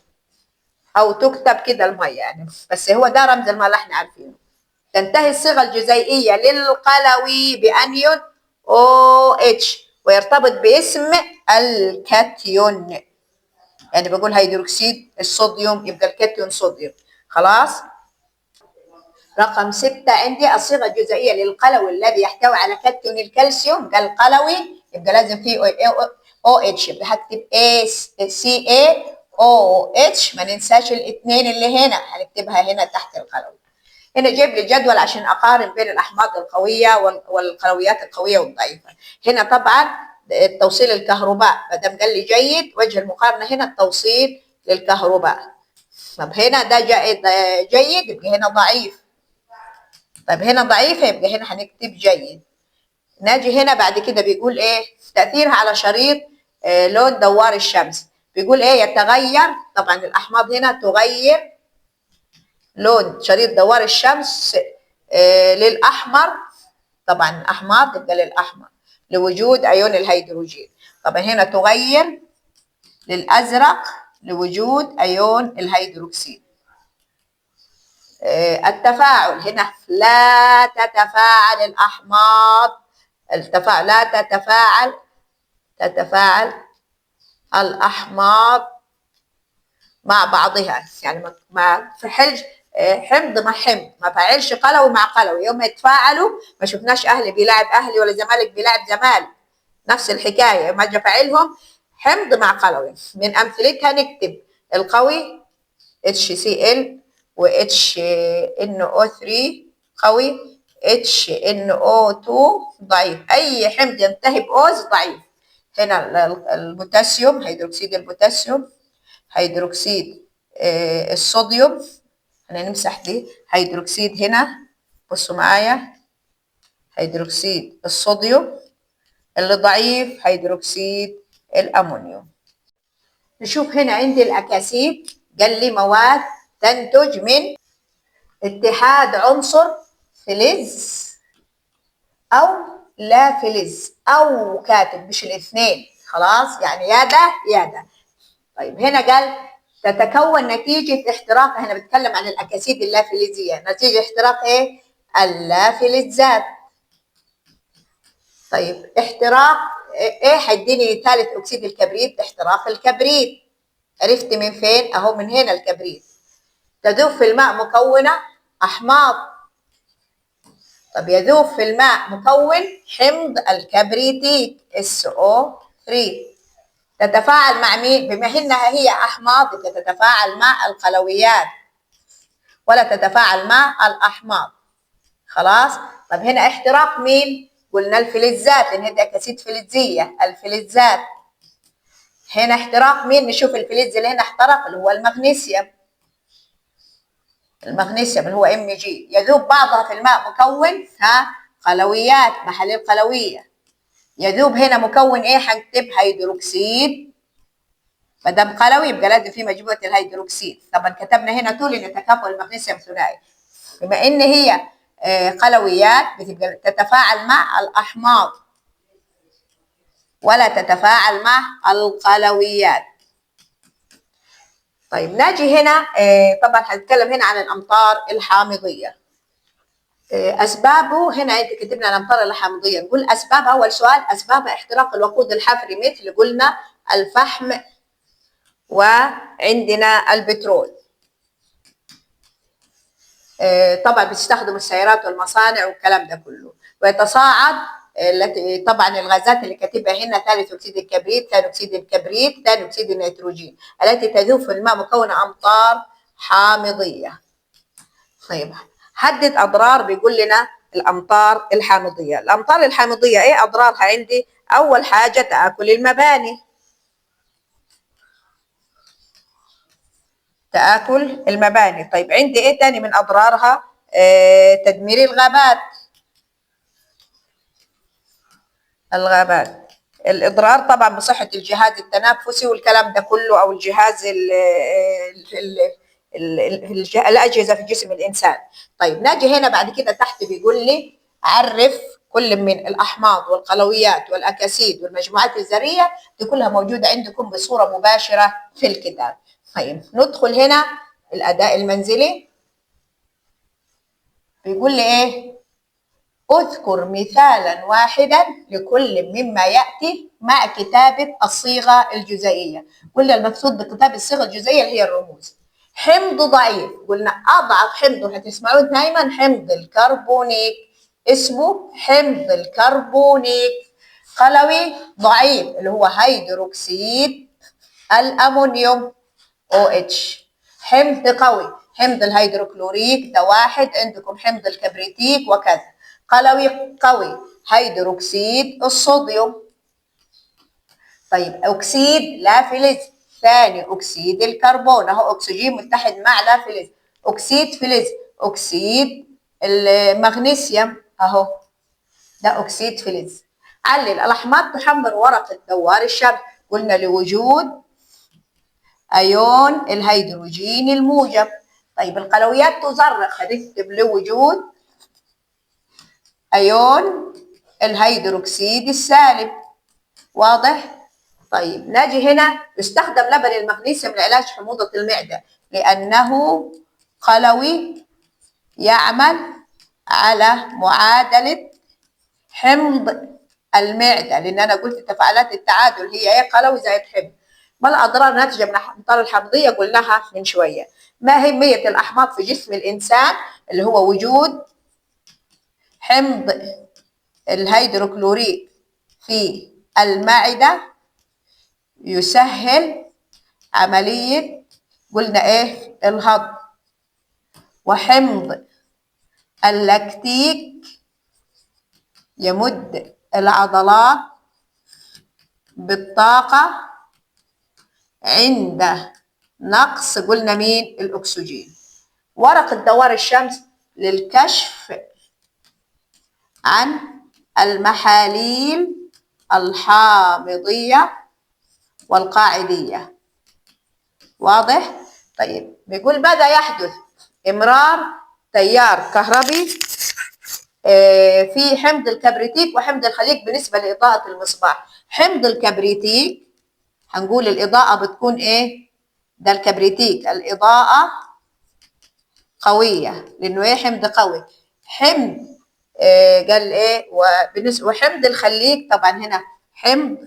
او تكتب كده الميه يعني، بس هو ده رمز الميه اللي احنا عارفينه. تنتهي الصيغه الجزيئيه للقلوي بانيون او اتش ويرتبط باسم الكاتيون، يعني بقول هيدروكسيد الصوديوم يبقى الكاتيون صوديوم. خلاص. رقم 6 عندي الصيغه الجزيئيه للقلوي الذي يحتوي على كاتيون الكالسيوم، قال قلوي يبقى لازم فيه او اتش، يبقى هكتب سي اي او اتش، ما ننساش الاثنين اللي هنا هنكتبها هنا تحت القلوي. هنا جايب لي جدول عشان اقارن بين الاحماض القويه والقلويات القويه والضعيفه. هنا طبعا توصيل الكهرباء، ما دام قال لي جيد وجه المقارنه هنا التوصيل للكهرباء. طب هنا ده جيد يبقى هنا ضعيف، طيب هنا ضعيفه يبقى هنا هنكتب جيد. ناجي هنا بعد كده بيقول ايه تاثيرها على شريط لون دوار الشمس، بيقول ايه يتغير، طبعا الاحماض هنا تغير لون شريط دوار الشمس للاحمر، طبعا الاحماض تبقى للاحمر لوجود ايون الهيدروجين. طبعا هنا تغير للازرق لوجود ايون الهيدروكسيد. التفاعل هنا لا تتفاعل الاحماض، التفاعل لا تتفاعل الاحماض مع بعضها، يعني ما فعلش حمض مع حمض، ما فعلش قلوي مع قلوي، يوم ما يتفاعلوا ما شفناش اهلي بيلاعب اهلي ولا زمالك بيلاعب زمالك، نفس الحكايه ما جا فاعلهم حمض مع قلوي. من امثلتها نكتب القوي HCl و HNO3 قوي، HNO2 ضعيف، اي حمض ينتهي بأوز ضعيف. هنا البوتاسيوم هيدروكسيد البوتاسيوم، هيدروكسيد الصوديوم، انا نمسح دي هيدروكسيد هنا، بصوا معايا هيدروكسيد الصوديوم، اللي ضعيف هيدروكسيد الامونيوم. نشوف هنا عندي الاكاسيد، قال لي مواد تنتج من اتحاد عنصر فلز او لا فلز، او كاتب مش الاثنين، خلاص يعني يا ده يا ده. طيب هنا قال تتكون نتيجة احتراق، هنا بتكلم عن الأكاسيد اللافلزية، نتيجة احتراق إيه؟ اللافلزات. طيب احتراق إيه هيديني ثالث أكسيد الكبريت؟ احتراق الكبريت. عرفت من فين؟ أهو من هنا الكبريت. تذوب في الماء مكونة أحماض. طب يذوب في الماء مكون حمض الكبريتيك SO3. تتفاعل مع مين؟ بما انها هي احماض تتفاعل مع القلويات ولا تتفاعل مع الاحماض. خلاص. طب هنا احتراق مين؟ قلنا الفلزات لان هي اكاسيد فلزيه، الفلزات. هنا احتراق مين؟ نشوف الفلز اللي هنا احترق اللي هو المغنيسيوم، المغنيسيوم اللي هو Mg. يذوب بعضها في الماء مكون قلويات، محاليل قلويه. يذوب هنا مكون ايه؟ هنكتب هيدروكسيد، ما دام قلوي يبقى لازم في مجموعه الهيدروكسيد. طبعا كتبنا هنا طول ان تكافؤ المغنيسيوم ثنائي، بما ان هي قلويات بتبقى تتفاعل مع الاحماض ولا تتفاعل مع القلويات. طيب ناجي هنا طبعا هنتكلم هنا عن الامطار الحامضيه. اسبابه هنا انت كتبنا الامطار الحامضيه، نقول اسباب. اول سؤال اسباب احتراق الوقود الحفري مثل قلنا الفحم وعندنا البترول. طبعا بتستخدم السيارات والمصانع والكلام ده كله. ويتصاعد التي طبعا الغازات اللي كاتبها هنا ثالث اكسيد الكبريت، ثاني اكسيد الكبريت، ثاني اكسيد النيتروجين التي تذوب في الماء مكونه امطار حامضيه. طيب حدد اضرار، بيقول لنا الامطار الحامضيه. الامطار الحامضيه ايه اضرارها عندي؟ اول حاجه تاكل المباني، تآكل المباني. طيب عندي ايه تاني من اضرارها؟ تدمير الغابات، الغابات. الاضرار طبعا بصحه الجهاز التنفسي والكلام ده كله، او الجهاز الاجهزه في جسم الانسان. طيب ناجي هنا بعد كده تحت بيقول لي عرف كل من الأحماض والقلويات والأكاسيد والمجموعات الذرية دي كلها موجودة عندكم بصورة مباشرة في الكتاب. طيب ندخل هنا الأداء المنزلي. بيقول لي إيه؟ اذكر مثالا واحدا لكل مما يأتي مع كتابة الصيغة الجزيئية. قلنا المقصود بكتابة الصيغة الجزيئية اللي هي الرموز. حمض ضعيف، قلنا أضعف حمض هتسمعوه دايما حمض الكربونيك، اسمه حمض الكربونيك. قلوي ضعيف اللي هو هيدروكسيد الأمونيوم OH. حمض قوي حمض الهيدروكلوريك، ده واحد عندكم حمض الكبريتيك وكذا. قلوي قوي هيدروكسيد الصوديوم. طيب أكسيد لا فلز، ثاني أكسيد الكربون، أهو أكسجين متحد مع لا فلز، أكسيد فلز. أكسيد المغنيسيوم أهو ده أكسيد فلز. علل الأحماض تحمر ورقة دوار الشمس، قلنا لوجود أيون الهيدروجين الموجب. طيب القلويات تزرق، هنكتب لوجود أيون الهيدروكسيد السالب. واضح؟ طيب نجي هنا، يستخدم لبن المغنيسيوم لعلاج حموضة المعدة لأنه قلوي يعمل على معادلة حمض المعدة، لأن أنا قلت تفاعلات التعادل هي إيه؟ قلوي زائد حمض. ما الأضرار الناتجة من الأمطار الحمضية؟ قلناها من شوية. ما أهمية الأحماض في جسم الإنسان؟ اللي هو وجود حمض الهيدروكلوريك في المعدة يسهل عملية قلنا إيه؟ الهضم. وحمض اللاكتيك يمد العضلات بالطاقة عند نقص قلنا مين؟ الأكسجين. ورقة دوار الشمس للكشف عن المحاليل الحامضية والقاعدية. واضح؟ طيب بيقول ماذا يحدث؟ إمرار تيار كهربي في حمض الكبريتيك وحمض الخليج بالنسبة لإضاءة المصباح. حمض الكبريتيك هنقول الإضاءة بتكون إيه؟ ده الكبريتيك الإضاءة قوية لأنه إيه؟ حمض قوي. حمض قال إيه؟ وبالنسبة وحمض الخليج طبعا هنا حمض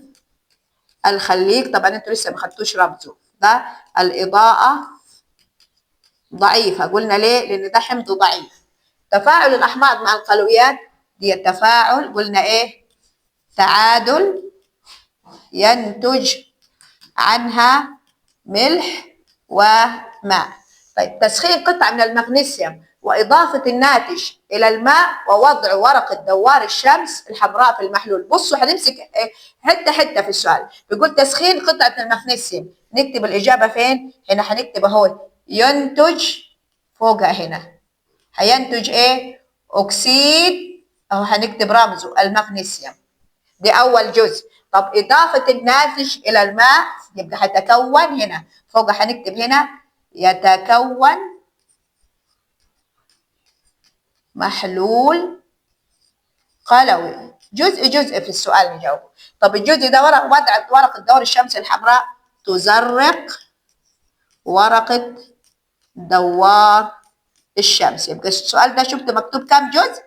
الخليج طبعا أنتوا لسه ما خدتوش رمزه، ده الإضاءة ضعيفة. قلنا ليه؟ لأن ده حمض ضعيف. تفاعل الأحماض مع القلويات دي التفاعل قلنا إيه؟ تعادل ينتج عنها ملح وماء. طيب تسخين قطعة من المغنيسيوم وإضافة الناتج إلى الماء ووضع ورقة دوار الشمس الحمراء في المحلول. بصوا هنمسك حتة حتة في السؤال. بيقول تسخين قطعة المغنيسيوم، نكتب الإجابة فين؟ هنا هنكتب أهو ينتج فوقها هنا، هينتج إيه؟ أكسيد، أهو هنكتب رمزه المغنيسيوم، دي أول جزء. طب إضافة الناتج إلى الماء يبقى هتكون هنا فوق هنكتب هنا يتكون محلول قلوي. جزء في السؤال نجاوب. طب الجزء ده وضع ورقة دور الشمس الحمراء تزرق ورقة دوار الشمس. يبقى السؤال ده شفت مكتوب كام جزء؟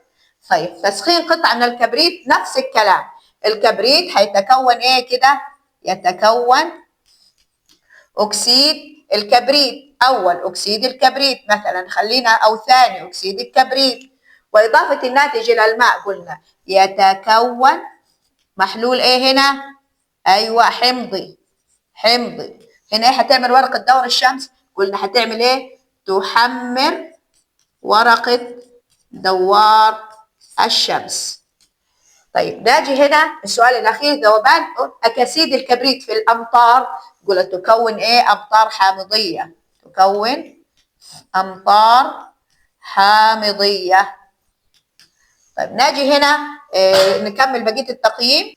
طيب تسخين قطعة من الكبريت نفس الكلام. الكبريت هيتكون ايه كده؟ يتكون اكسيد الكبريت، اول اكسيد الكبريت مثلا خلينا، او ثاني اكسيد الكبريت، واضافه الناتج الى الماء قلنا يتكون محلول ايه هنا؟ ايوه حمضي. هنا ايه هتعمل ورقه دور الشمس؟ قلنا هتعمل ايه؟ تحمر ورقه دوار الشمس. طيب ناجي هنا السؤال الاخير، ذوبان اكاسيد الكبريت في الامطار، قلت تكون ايه؟ امطار حامضيه، تكون امطار حامضيه. طيب ناجي هنا نكمل بقيه التقييم.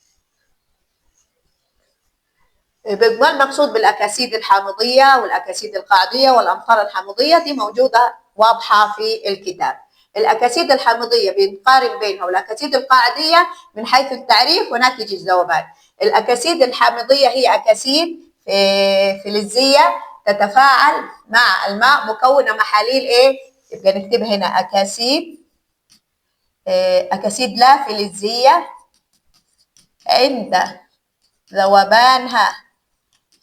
ما المقصود بالاكاسيد الحامضيه والاكاسيد القاعديه والامطار الحامضيه؟ دي موجوده واضحه في الكتاب. الأكاسيد الحامضية بنقارن بينها والأكاسيد القاعدية من حيث التعريف وناتج الذوبان. الأكاسيد الحامضية هي أكاسيد فلزية تتفاعل مع الماء مكونة محاليل إيه؟ يبقى نكتبها هنا أكاسيد لا فلزية عند ذوبانها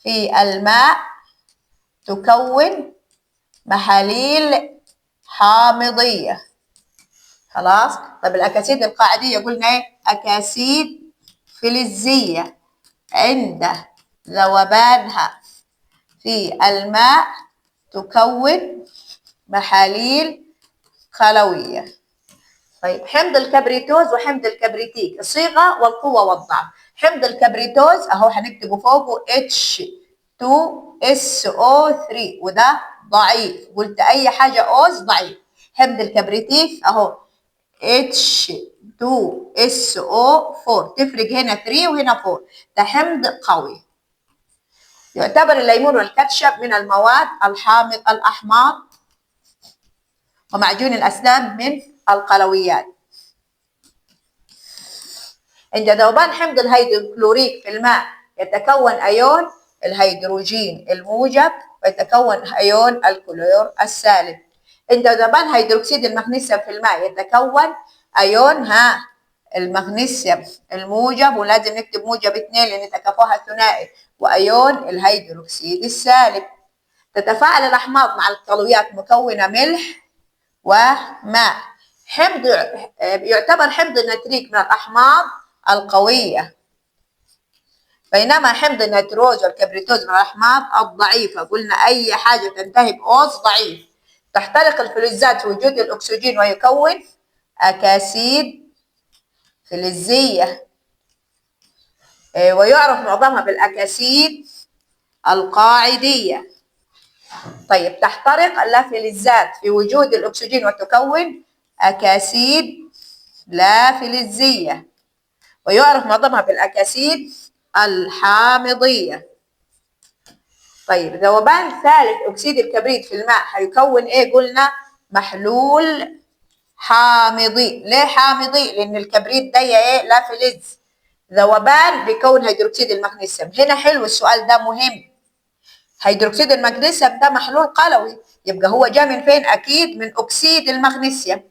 في الماء تكون محاليل حامضية. خلاص. طب الأكاسيد القاعدية قلنا إيه؟ أكاسيد فلزية عند ذوبانها في الماء تكون محاليل خلوية. طيب حمض الكبريتوز وحمض الكبريتيك، الصيغة والقوة والضعف. حمض الكبريتوز أهو هنكتبه فوقه H2SO3 وده ضعيف، قلت أي حاجة أوز ضعيف. حمض الكبريتيك أهو H2SO4 تفرق هنا 3 وهنا 4، ده حمض قوي. يعتبر الليمون والكاتشب من المواد الأحماض ومعجون الأسنان من القلويات. عند ذوبان حمض الهيدروكلوريك في الماء يتكون أيون الهيدروجين الموجب ويتكون أيون الكلور السالب. عند ذوبان هيدروكسيد المغنيسيوم في الماء يتكون أيون المغنيسيوم الموجب، ولازم نكتب موجب 2 لأن تكافؤها ثنائي، وأيون الهيدروكسيد السالب. تتفاعل الأحماض مع القلويات مكونة ملح وماء. يعتبر حمض النتريك من الأحماض القوية، بينما حمض النيتروز والكبريتوز من الأحماض الضعيفة. قلنا أي حاجة تنتهي بأوز ضعيف. تحترق الفلزات في وجود الأكسجين ويكون أكاسيد فلزية، ويعرف معظمها بالأكاسيد القاعدية. طيب تحترق اللافلزات في وجود الأكسجين وتكون أكاسيد لا فلزية، ويعرف معظمها بالأكاسيد الحامضية. طيب ذوبان ثالث أكسيد الكبريت في الماء هيكون إيه؟ قلنا محلول حامضي. ليه حامضي؟ لأن الكبريت ده إيه؟ لا فلز. ذوبان بيكون هيدروكسيد المغنيسيوم. هنا حلو السؤال ده مهم. هيدروكسيد المغنيسيوم ده محلول قلوي، يبقى هو جاء من فين؟ أكيد من أكسيد المغنيسيوم،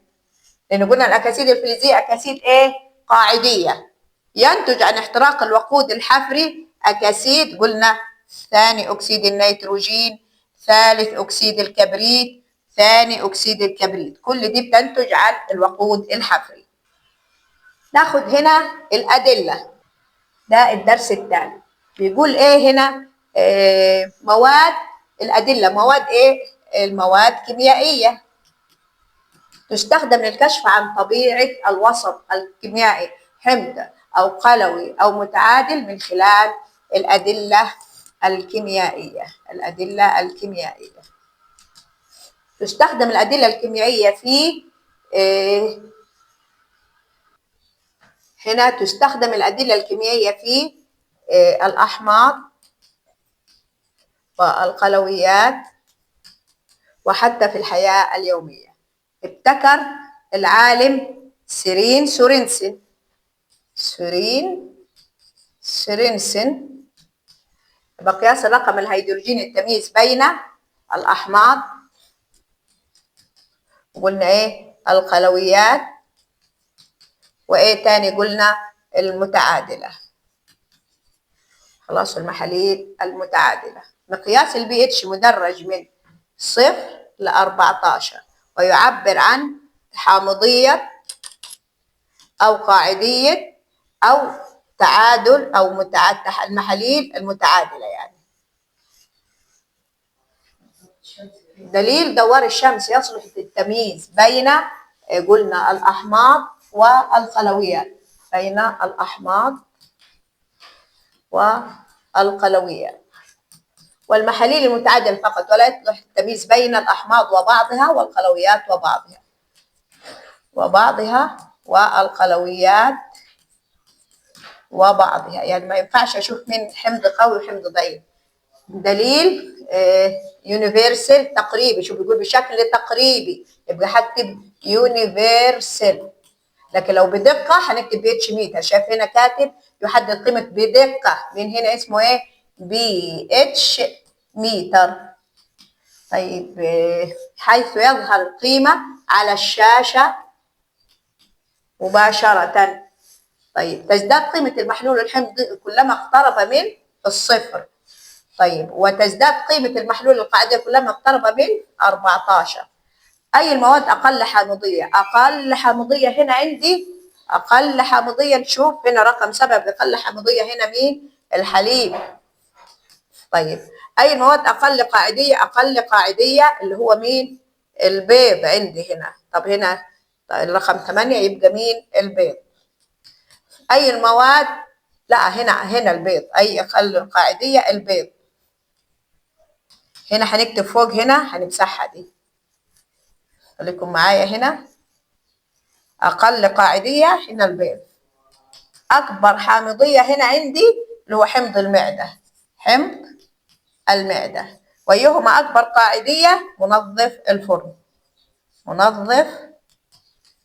لأن قلنا الأكاسيد الفلزية أكاسيد إيه؟ قاعدية. ينتج عن احتراق الوقود الحفري أكاسيد، قلنا ثاني أكسيد النيتروجين، ثالث أكسيد الكبريت، ثاني أكسيد الكبريت، كل دي بتنتج عن الوقود الحفري. ناخد هنا الأدلة، ده الدرس الثاني. بيقول إيه هنا؟ مواد الأدلة. مواد إيه؟ المواد كيميائية تستخدم للكشف عن طبيعة الوسط الكيميائي، حمض أو قلوي أو متعادل، من خلال الأدلة الكيميائية. الأدلة الكيميائية تستخدم الأدلة الكيميائية في هنا تستخدم الأدلة الكيميائية في الأحماض والقلويات وحتى في الحياة اليومية. ابتكر العالم سيرين سورينسن بقياس الرقم الهيدروجيني التمييز بين الأحماض، قلنا إيه؟ القلويات، وإيه تاني قلنا؟ المتعادلة. خلاص، المحاليل المتعادلة. مقياس البي اتش مدرج من 0 ل 14 ويعبر عن حامضية أو قاعدية أو تعادل أو المحاليل المتعادلة يعني. دليل دوار الشمس يصلح للتمييز بين قلنا الأحماض والقلويات، بين الأحماض والقلويات. والمحاليل المتعادلة فقط، ولا يصلح التمييز بين الأحماض وبعضها والقلويات وبعضها والقلويات وبعضها. يعني ما ينفعش أشوف من حمض قوي وحمض ضعيف. دليل يونيفرسال تقريبي. شوف بيقول بشكل تقريبي، يبقى هكتب يونيفرسال. لكن لو بدقة هنكتب بي اتش ميتر. شايف هنا كاتب يحدد قيمة بدقة، من هنا اسمه ايه؟ بي اتش ميتر. طيب حيث يظهر القيمة على الشاشة مباشرة. طيب تزداد قيمة المحلول الحمضي كلما اقترب من الصفر. طيب وتزداد قيمة المحلول القاعدي كلما اقترب من 14. أي المواد أقل حامضية؟ أقل حامضية هنا عندي، أقل حامضية نشوف هنا رقم 7 بأقل حامضية هنا مين؟ الحليب. طيب أي المواد أقل قاعدية؟ أقل قاعدية اللي هو مين؟ البيض عندي هنا. طب هنا الرقم 8 يبقى مين؟ البيض. أي المواد؟ لا هنا البيض. أي أقل قاعدية؟ البيض. هنا هنكتب فوق، هنا هنمسحها دي، خليكم معايا. هنا أقل قاعدية هنا البيض. أكبر حامضية هنا عندي اللي هو حمض المعدة، حمض المعدة. وأيهما أكبر قاعدية؟ منظف الفرن، منظف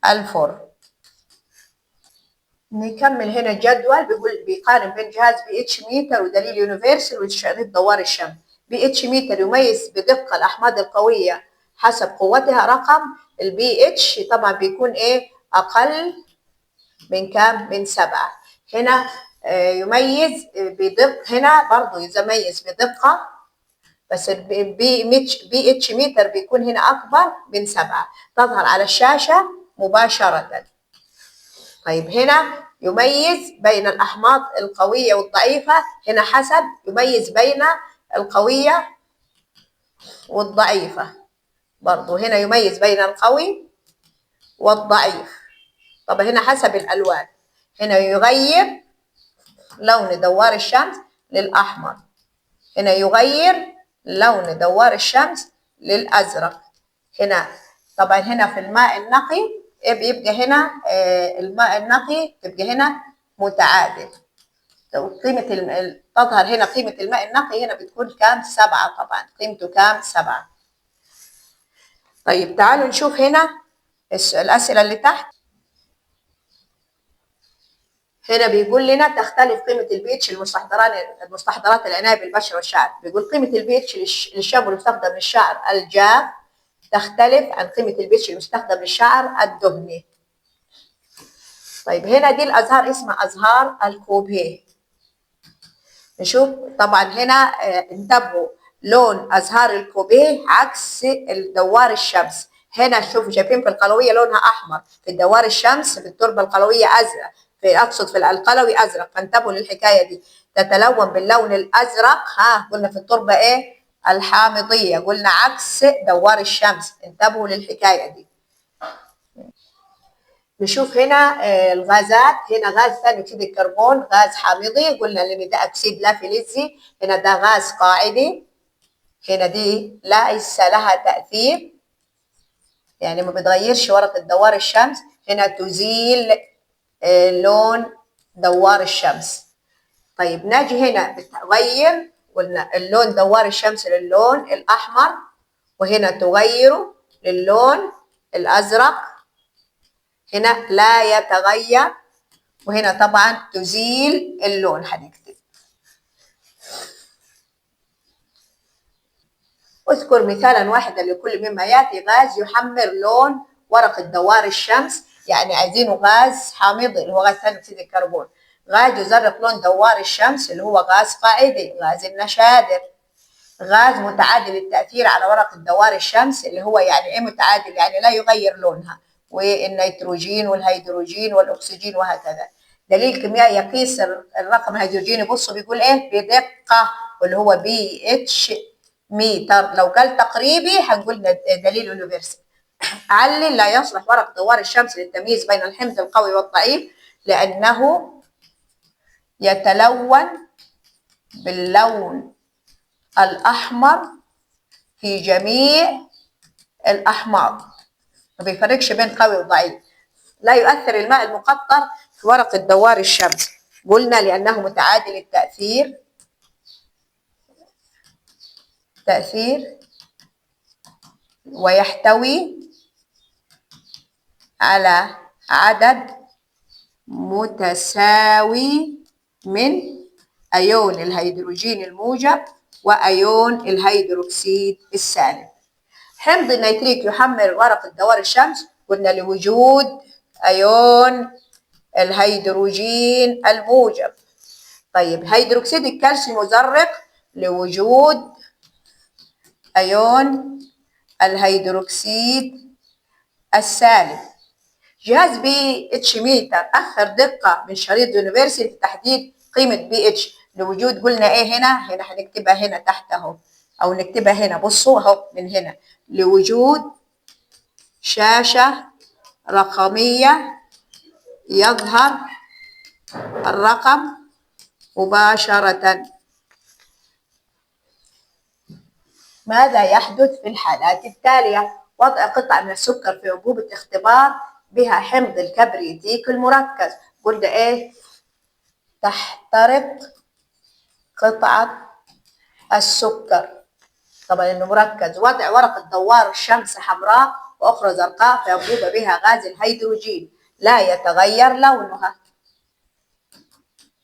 الفرن. نكمل هنا الجدول. بيقول بيقارن بين جهاز بي اتش ميتر ودليل يونيفرسال وشريط دوار الشمس. بي اتش ميتر يميز بدقة الأحماض القوية حسب قوتها. رقم البي اتش طبعا بيكون ايه؟ أقل من كام؟ من 7. هنا يميز بدقة، هنا برضو يميز بدقة، بس بي اتش ميتر بيكون هنا أكبر من 7، تظهر على الشاشة مباشرة. طيب هنا يميز بين الأحماض القوية والضعيفة. هنا حسب يميز بين القوية والضعيفة. برضو هنا يميز بين القوي والضعيف. طب هنا حسب الألوان، هنا يغير لون دوار الشمس للأحمر، هنا يغير لون دوار الشمس للأزرق. هنا طبعا هنا في الماء النقي بيبقى هنا الماء النقي تبقى هنا متعادل. تظهر هنا قيمة الماء النقي هنا بتكون كام؟ 7. طبعا قيمته كام؟ 7. طيب تعالوا نشوف هنا الأسئلة اللي تحت. هنا بيقول لنا تختلف قيمة البي اتش المستحضرات العناية بالبشرة والشعر. بيقول قيمة البي اتش للشامبو المستخدم للشعر الجاف تختلف عن قيمة البي اتش المستخدم للشعر الدهني. طيب هنا دي الأزهار اسمها أزهار الكوبيه. نشوف طبعا هنا انتبهوا، لون أزهار الكوبيه عكس دوار الشمس. هنا شوفوا شايفين في القلوية لونها أحمر، في الدوار الشمس في التربة القلوية أزرق، أقصد في القلوي أزرق. فانتبهوا للحكاية دي، تتلون باللون الأزرق. قلنا في التربة إيه؟ الحامضية. قلنا عكس دوار الشمس. انتبهوا للحكاية دي. نشوف هنا الغازات. هنا غاز ثاني أكسيد الكربون غاز حامضي، قلنا لأن ده أكسيد لا فلزي. هنا ده غاز قاعدي. هنا دي ليس لها تأثير، يعني ما بتغيرش ورقة دوار الشمس. هنا تزيل لون دوار الشمس. طيب نجي هنا بتغير، قلنا اللون دوار الشمس للون الأحمر، وهنا تغيره للون الأزرق. هنا لا يتغير، وهنا طبعا تزيل اللون. هنكتب اذكر مثالا واحدا لكل مما ياتي. غاز يحمر لون ورقة دوار الشمس، يعني عايزينه غاز حامضي اللي هو غاز ثاني اكسيد الكربون. غاز يزرق لون دوار الشمس اللي هو غاز قاعدي، غاز النشادر. غاز متعادل التأثير على ورقة دوار الشمس اللي هو يعني ايه متعادل؟ يعني لا يغير لونها، والنيتروجين والهيدروجين والأكسجين وهكذا. دليل كيميائي يقيس الرقم الهيدروجيني. بصوا بيقول ايه؟ بدقة، واللي هو بي اتش ميتر. لو قال تقريبي هنقول دليل يونيفرسال. علل لا يصلح ورق دوار الشمس للتمييز بين الحمض القوي والضعيف لأنه يتلون باللون الأحمر في جميع الأحماض، ما بيفرقش بين قوي وضعيف. لا يؤثر الماء المقطر في ورقة دوار الشمس، قلنا لأنه متعادل التأثير تأثير ويحتوي على عدد متساوي من أيون الهيدروجين الموجب وأيون الهيدروكسيد السالب. حمض النيتريك يحمل ورقة دوار الشمس، قلنا لوجود أيون الهيدروجين الموجب. طيب هيدروكسيد الكالسيوم مزرق لوجود أيون الهيدروكسيد السالب. جهاز بي اتش ميتر أكثر دقة من شريط يونيفرسال في تحديد قيمة بي اتش لوجود، قلنا إيه هنا هنكتبها هنا تحت أهو، أو نكتبها هنا، بصوا أهو من هنا، لوجود شاشة رقمية يظهر الرقم مباشرة. ماذا يحدث في الحالات التالية؟ وضع قطعة من السكر في أنبوبة اختبار بها حمض الكبريتيك المركز، قلنا إيه؟ تحترق قطعة السكر، طبعا إنه مركز. وضع ورقة دوار الشمس حمراء وأخرى زرقاء في أنبوبة بها غاز الهيدروجين لا يتغير لونها.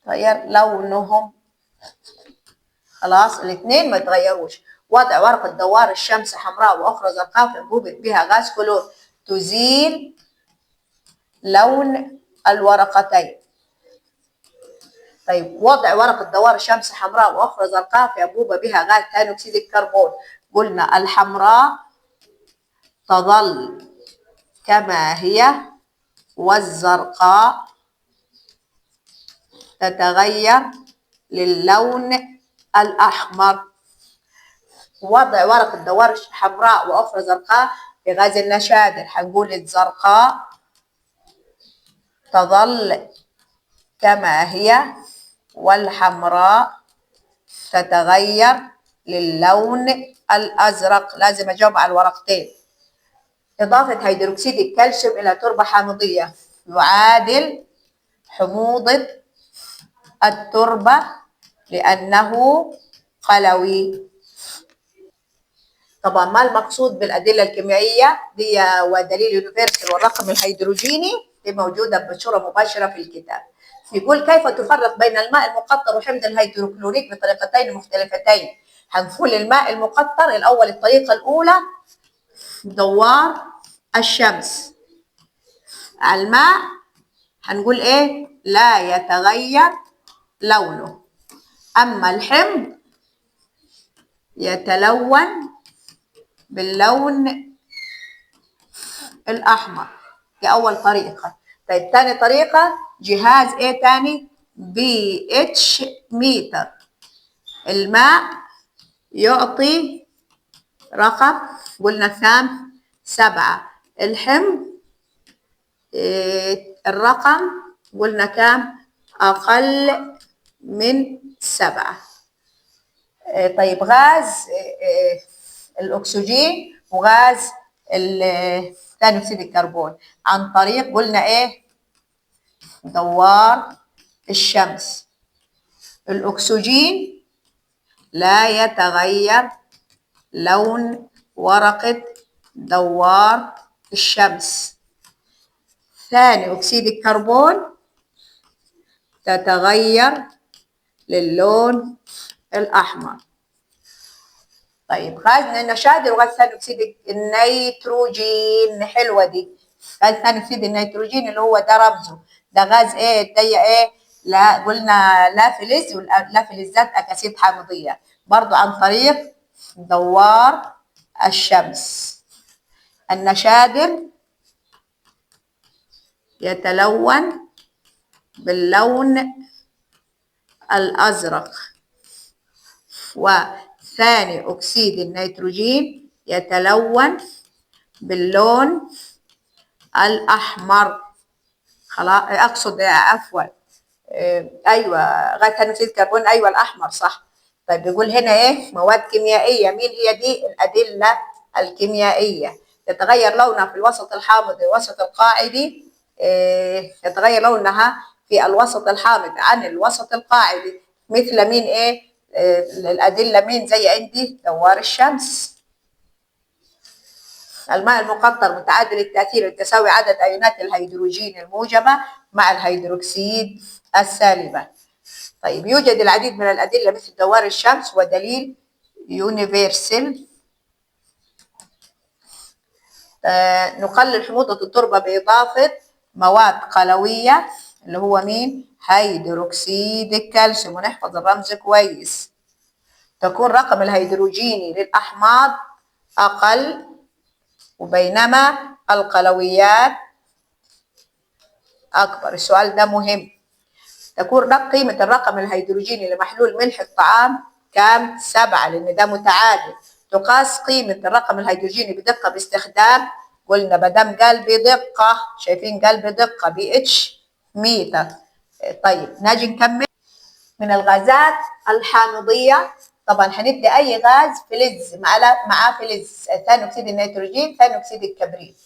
تغير لونهم، خلاص الاثنين ما يتغيروش. وضع ورقة دوار الشمس حمراء وأخرى زرقاء في أنبوبة بها غاز كلور تزيل لون الورقتين. طيب وضع ورقة دوار الشمس حمراء وأخرى زرقاء في أنبوبة بها غاز ثاني أكسيد الكربون، قلنا الحمراء تظل كما هي والزرقاء تتغير للون الأحمر. وضع ورقة دوار حمراء وأخرى زرقاء في غاز النشادر، هنقول الزرقاء تظل كما هي والحمراء تتغير للون الأزرق. لازم أجاوب على الورقتين. إضافة هيدروكسيد الكالسيوم إلى تربة حامضية يعادل حموضة التربة لأنه قلوي. طبعا ما المقصود بالأدلة الكيميائية دي ودليل يونيفرسال والرقم الهيدروجيني دي موجودة بصورة مباشرة في الكتاب. يقول كيف تفرق بين الماء المقطر وحمض الهيدروكلوريك بطريقتين مختلفتين؟ هنقول الماء المقطر الأول الطريقة الأولى دوار الشمس، الماء هنقول إيه؟ لا يتغير لونه. أما الحمض يتلون باللون الأحمر، دي أول طريقة. طيب تاني طريقة جهاز إيه تاني؟ بي اتش ميتر، الماء يعطي رقم قلنا كام؟ 7. الحمض الرقم قلنا كام؟ أقل من 7. طيب غاز الأكسجين وغاز ثاني أكسيد الكربون عن طريق قلنا إيه؟ دوار الشمس. الأكسجين لا يتغير لون ورقة دوار الشمس. ثاني أكسيد الكربون تتغير للون الأحمر. طيب غاز النشادر وغاز ثاني أكسيد النيتروجين، حلوة دي. غاز ثاني أكسيد النيتروجين اللي هو ده رمزه، ده غاز إيه؟ ده إيه؟ لا قلنا لا فلز، لا فلزات أكاسيد حامضية برضو عن طريق دوار الشمس. النشادر يتلون باللون الأزرق، وثاني أكسيد النيتروجين يتلون باللون الأحمر. خلاص أقصد عفوا أيوة غاز ثاني أكسيد الكربون، أيوة الأحمر صح. طيب بيقول هنا إيه؟ مواد كيميائية، مين هي دي؟ الأدلة الكيميائية. يتغير لونها في الوسط الحامض والوسط القاعدي، يتغير لونها في الوسط الحامض عن الوسط القاعدي مثل مين إيه؟ الأدلة مين زي عندي دوار الشمس. الماء المقطر متعادل التأثير تساوي عدد أيونات الهيدروجين الموجبة مع الهيدروكسيد السالبة. طيب يوجد العديد من الأدلة مثل دوار الشمس ودليل يونيفرسال. نقلل حموضة التربة بإضافة مواد قلوية اللي هو مين؟ هيدروكسيد الكالسيوم، ونحفظ الرمز كويس. تكون رقم الهيدروجيني للأحماض أقل، وبينما القلويات أكبر. السؤال ده مهم. تكون قيمة الرقم الهيدروجيني لمحلول ملح الطعام كام؟ 7 لأن ده متعادل. تقاس قيمة الرقم الهيدروجيني بدقة باستخدام، قلنا مادام قال بدقة، شايفين قال بدقة BH متر. طيب نجي نكمل. من الغازات الحامضية طبعا هندي أي غاز فلز معاه فلز، ثاني أكسيد النيتروجين، ثاني أكسيد الكبريت.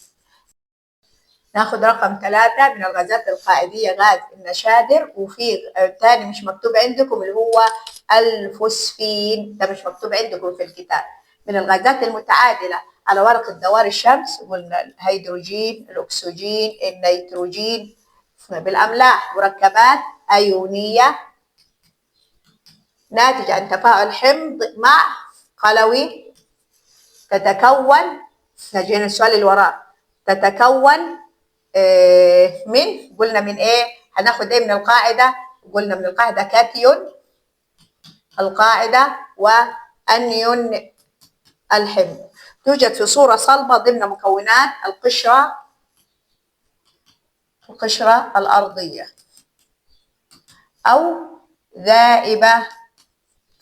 ناخد رقم 3 من الغازات القاعدية غاز النشادر، وفي تاني مش مكتوب عندكم اللي هو الفوسفين، ده مش مكتوب عندكم في الكتاب. من الغازات المتعادلة على ورقة دوار الشمس قلنا الهيدروجين، الأكسجين، النيتروجين. بالأملاح مركبات أيونية ناتج عن تفاعل حمض مع قلوي تتكون، نجينا السؤال اللي وراه، تتكون من، قلنا من ايه؟ هناخد ايه من القاعده؟ قلنا من القاعده كاتيون القاعده وانيون الحمض. توجد في صوره صلبه ضمن مكونات القشره الارضيه او ذائبه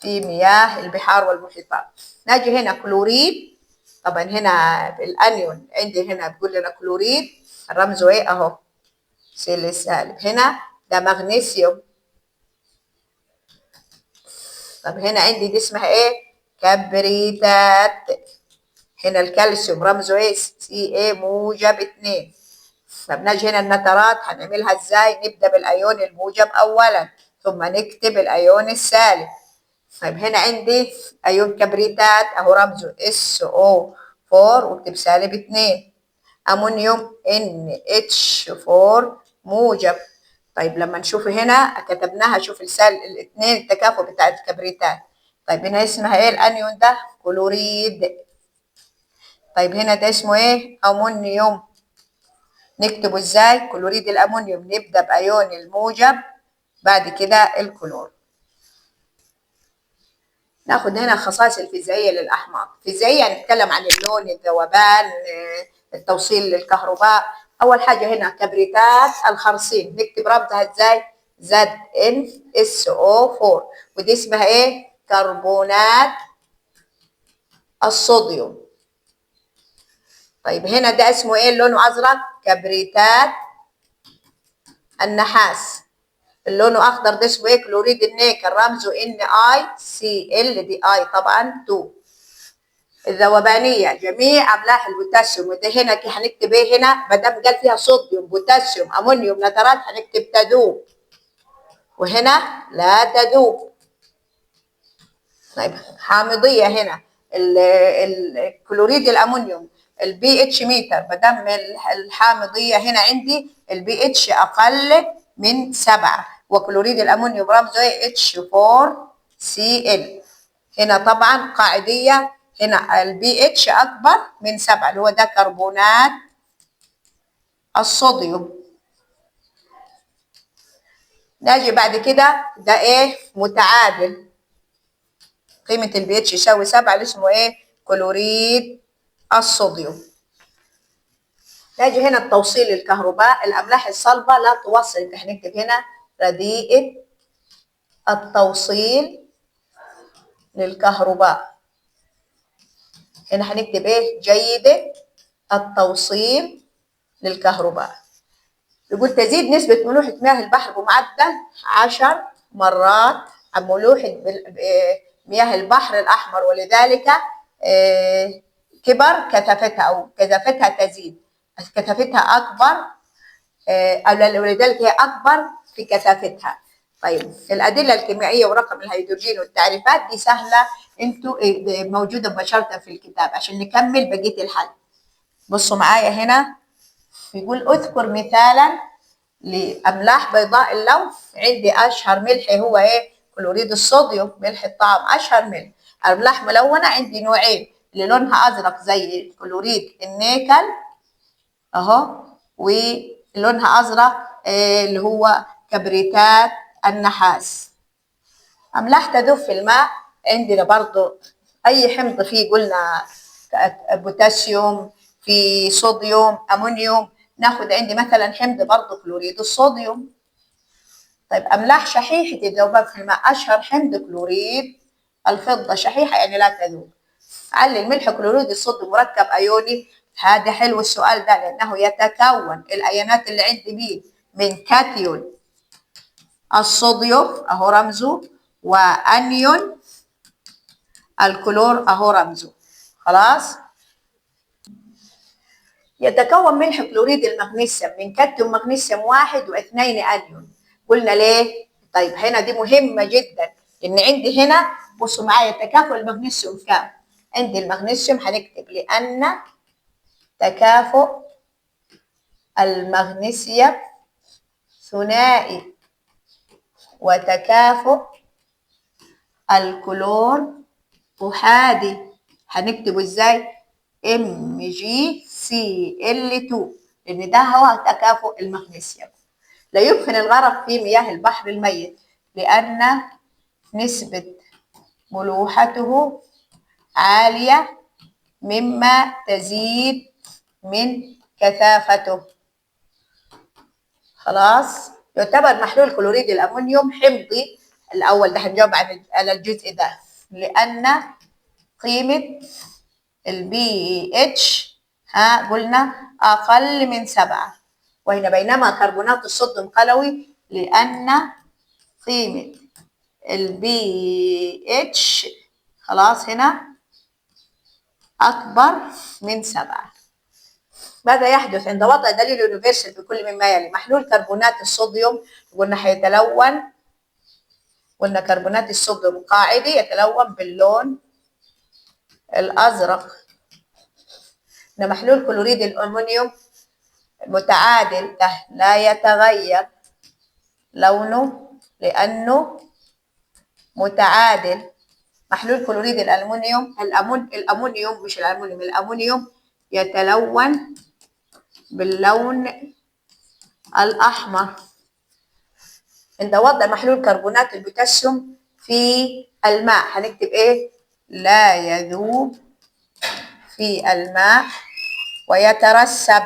في مياه البحار والمحيطات. نجي هنا كلوريد، طبعا هنا الانيون عندي هنا بيقول لنا كلوريد، رمزه ايه اهو سالب سالب. هنا ده مغنيسيوم. طب هنا عندي دي اسمها ايه؟ كبريتات. هنا الكالسيوم رمزه ايه؟ Ca موجب 2. طب نجي هنا النترات هنعملها ازاي؟ نبدا بالايون الموجب اولا ثم نكتب الايون السالب. طيب هنا عندي ايون كبريتات اهو رمزه SO4 واكتب سالب 2. امونيوم NH4 موجب. طيب لما نشوف هنا كتبناها، شوف الاثنين التكافؤ بتاع الكبريتات. طيب هنا اسمها ايه الانيون ده؟ كلوريد. طيب هنا ده اسمه ايه؟ امونيوم. نكتبه ازاي؟ كلوريد الامونيوم نبدا بايون الموجب بعد كده الكلور. ناخد هنا الخصائص الفيزيائيه للاحماض. فيزيائيه هنتكلم عن اللون، الذوبان، التوصيل للكهرباء. اول حاجه هنا كبريتات الخرسين نكتب رمزها ازاي؟ ZnSO4 ودي اسمها ايه؟ كربونات الصوديوم. طيب هنا ده اسمه ايه لونه ازرق؟ كبريتات النحاس. اللونه اخضر ده اسمه ايه؟ كلوريد النيكل رمزه NiCl دي اي طبعا 2. الذوبانيه جميع املاح البوتاسيوم، وده هنا هنكتب ايه هنا؟ ما دام قال فيها صوديوم بوتاسيوم امونيوم نترات هنكتب تذوب، وهنا لا تذوب. طيب حامضيه هنا الكلوريد الامونيوم الBH متر، ما دام الحامضيه هنا عندي الBH اقل من 7 وكلوريد الامونيوم رمزه ايه؟ H4Cl. هنا طبعا قاعديه، هنا الBH اكبر من 7 اللي هو ده كربونات الصوديوم. نجي بعد كده ده ايه؟ متعادل، قيمة الBH يساوي 7 اللي اسمه ايه؟ كلوريد الصوديوم. نجي هنا التوصيل الكهرباء. الاملاح الصلبة لا توصل، هنكتب هنا رديئة التوصيل للكهرباء. هنا هنكتب ايه؟ جيدة التوصيل للكهرباء. يقول تزيد نسبة ملوحة مياه البحر بمعدل 10 مرات عن ملوحة مياه البحر الأحمر، ولذلك كبر كثافتها أو كثافتها تزيد، كثافتها أكبر، ولذلك هي أكبر في كثافتها. طيب الأدلة الكيميائية ورقم الهيدروجين والتعريفات دي سهلة، انتوا موجودة مباشرة في الكتاب. عشان نكمل بقية الحل، بصوا معايا هنا، بيقول اذكر مثالا لأملاح بيضاء اللون. عندي أشهر ملح هو إيه؟ كلوريد الصوديوم، ملح الطعام أشهر ملح. أملاح ملونة عندي نوعين، اللي لونها أزرق زي كلوريد النيكل أهو، ولونها أزرق اللي هو كبريتات النحاس. أملاح تذوب في الماء عندنا برضو أي حمض فيه، قلنا بوتاسيوم، في صوديوم، أمونيوم. ناخد عندي مثلا حمض برضو كلوريد الصوديوم. طيب أملاح شحيحة الذوبان في الماء، أشهر حمض كلوريد الفضة، شحيحة يعني لا تذوب. علل الملح كلوريد الصوديوم مركب أيوني. هذا حلو السؤال ده، لأنه يتكون الأيونات اللي عندي مين؟ من كاتيون الصوديوم أهو رمزه، وأنيون الكلور أهو رمزه. خلاص. يتكون ملح كلوريد المغنيسيوم من كاتيون مغنيسيوم واحد واثنين أنيون. قلنا ليه؟ طيب هنا دي مهمة جدا، إن عندي هنا بصوا معايا تكافؤ المغنيسيوم كام؟ عندي المغنيسيوم هنكتب لأن تكافؤ المغنيسيوم ثنائي، وتكافؤ الكلور أحادي. هنكتبه ازاي؟ MgCl2، لأن ده هو تكافؤ المغنيسيوم. لا يمكن الغرق في مياه البحر الميت لأن نسبة ملوحته عالية، مما تزيد من كثافته. خلاص. يعتبر محلول كلوريد الأمونيوم حمضي. الأول ده هنجاوب على الجزء ده، لأن قيمة البي اتش قلنا أقل من 7. وهنا بينما كربونات الصوديوم قلوي، لأن قيمة البي اتش خلاص هنا أكبر من 7. ماذا يحدث عند وضع دليل يونيفرسال في كل مما يلي؟ محلول كربونات الصوديوم قلنا هيتلون، قلنا كربونات الصوديوم قاعدي يتلون باللون الأزرق. إن محلول كلوريد الأمونيوم متعادل، لا يتغير لونه لأنه متعادل. محلول كلوريد الألمنيوم، الأمونيوم مش الألمنيوم، الأمونيوم يتلون باللون الأحمر. عند وضع محلول كربونات البوتاسيوم في الماء هنكتب إيه؟ لا يذوب في الماء ويترسب.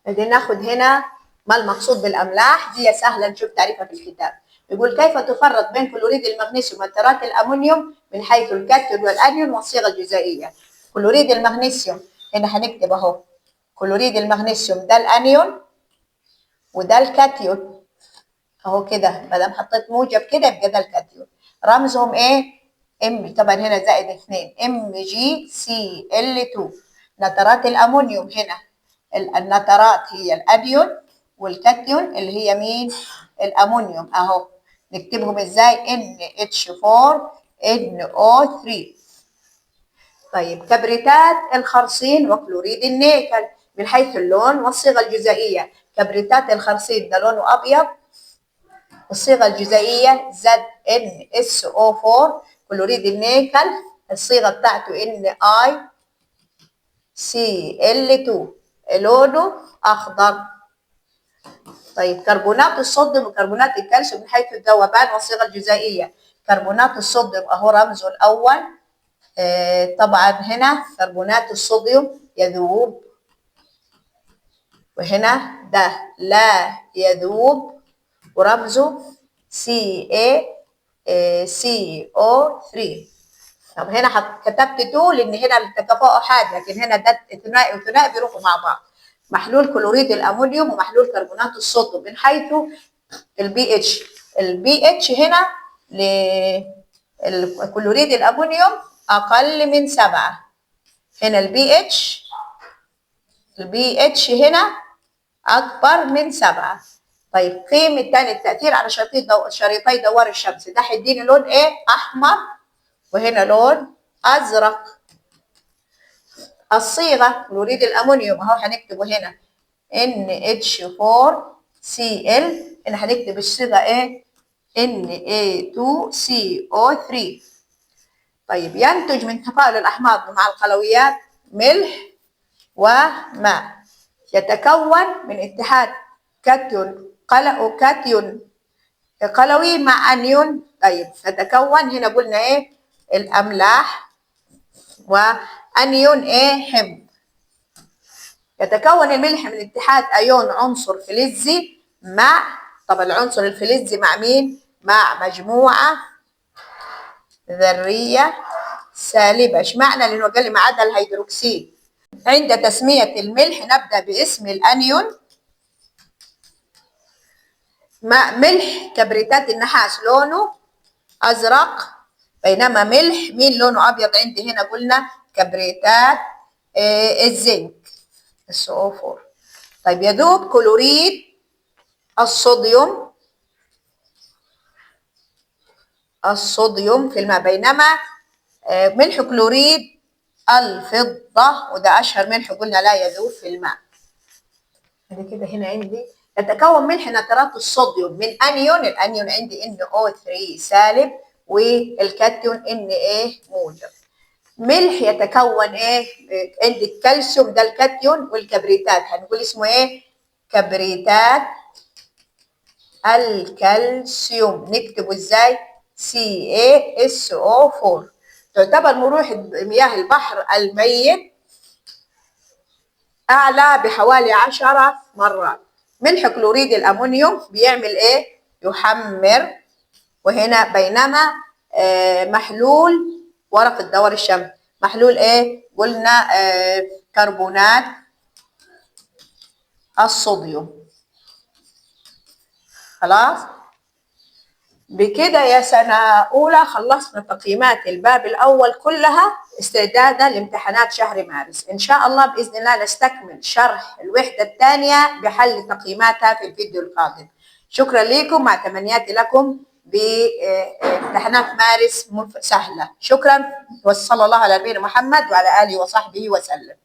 بدنا ناخد هنا ما المقصود بالأملاح. دي سهلة نشوف تعريفها في الكتاب. يقول كيف تفرق بين كلوريد المغنيسيوم وترات الأمونيوم من حيث الكاتيون والأنيون والصيغة الجزيئية. كلوريد المغنيسيوم هنا هنكتب أهو، كلوريد المغنيسيوم ده الأنيون وده الكاتيون أهو كده، ما دام حطيت موجب كده يبقى ده الكاتيون. رمزهم إيه؟ ام، طبعا هنا زائد 2، MgCl2. نترات الأمونيوم هنا، النترات هي الأنيون، والكاتيون اللي هي مين؟ الأمونيوم أهو. نكتبهم إزاي؟ NH4NO3. طيب كبريتات الخرسين وكلوريد النيكل من حيث اللون والصيغة الجزيئية. كبريتات الخرسين ده لونه أبيض، الصيغة الجزيئية ZnSO4. كلوريد النيكل الصيغة بتاعته NiCl2 لونه أخضر. طيب كربونات الصوديوم وكربونات الكالسيوم من حيث الذوبان والصيغة الجزيئية. كربونات الصوديوم أهو رمزه الأول. طبعا هنا كربونات الصوديوم يذوب، وهنا ده لا يذوب ورمزه CaCO3. طب هنا كتبت 2 لان هنا التكافؤ حاد، لكن هنا ده ثنائي وثنائي بيروحوا مع بعض. محلول كلوريد الامونيوم ومحلول كربونات الصوديوم من حيث البي اتش. البي اتش هنا للكلوريد الامونيوم اقل من 7. هنا البي اتش هنا اكبر من 7. طيب قيمة تاني التأثير على شريطي دوار الشمس، ده هيديني لون ايه؟ أحمر، وهنا لون أزرق. الصيغة كلوريد الأمونيوم أهو هنكتبه هنا NH4Cl، هنا هنكتب الصيغة ايه؟ Na2CO3. طيب ينتج من تفاعل الأحماض مع القلويات ملح وماء، يتكون من اتحاد كاتيون قلوي مع انيون. طيب فتكون هنا قلنا ايه؟ الاملاح وانيون ايه؟ حمض. يتكون الملح من اتحاد ايون عنصر فلزي مع، طب العنصر الفلزي مع مين؟ مع مجموعه ذريه سالبه. اشمعنى؟ لانه قال لي ما عدا الهيدروكسيد. عند تسميه الملح نبدا باسم الانيون. ملح كبريتات النحاس لونه ازرق، بينما ملح مين لونه ابيض عندي هنا؟ قلنا كبريتات الزنك SO4. طيب يذوب كلوريد الصوديوم في الماء، بينما ملح كلوريد الفضة، وده اشهر ملح قلنا لا يذوب في الماء. كده هنا عندي يتكون ملح نترات الصوديوم من انيون، الانيون عندي NO3 سالب والكاتيون Na موجب. ملح يتكون ايه؟ عندي الكالسيوم ده الكاتيون، والكبريتات هنقول اسمه ايه؟ كبريتات الكالسيوم. نكتبه ازاي؟ CaSO4. تعتبر ملوحة مياه البحر الميت أعلى بحوالي 10 مرات. ملح كلوريد الأمونيوم بيعمل إيه؟ يحمر، وهنا بينما محلول ورق الدور الشمس محلول إيه؟ قلنا كربونات الصوديوم. خلاص؟ بكده يا سنة أولى خلصنا تقييمات الباب الأول كلها استعدادا لامتحانات شهر مارس. إن شاء الله بإذن الله نستكمل شرح الوحدة الثانية بحل تقييماتها في الفيديو القادم. شكرا لكم، مع تمنياتي لكم بامتحانات مارس سهلة. شكرا، وصلى الله على نبينا محمد وعلى آله وصحبه وسلم.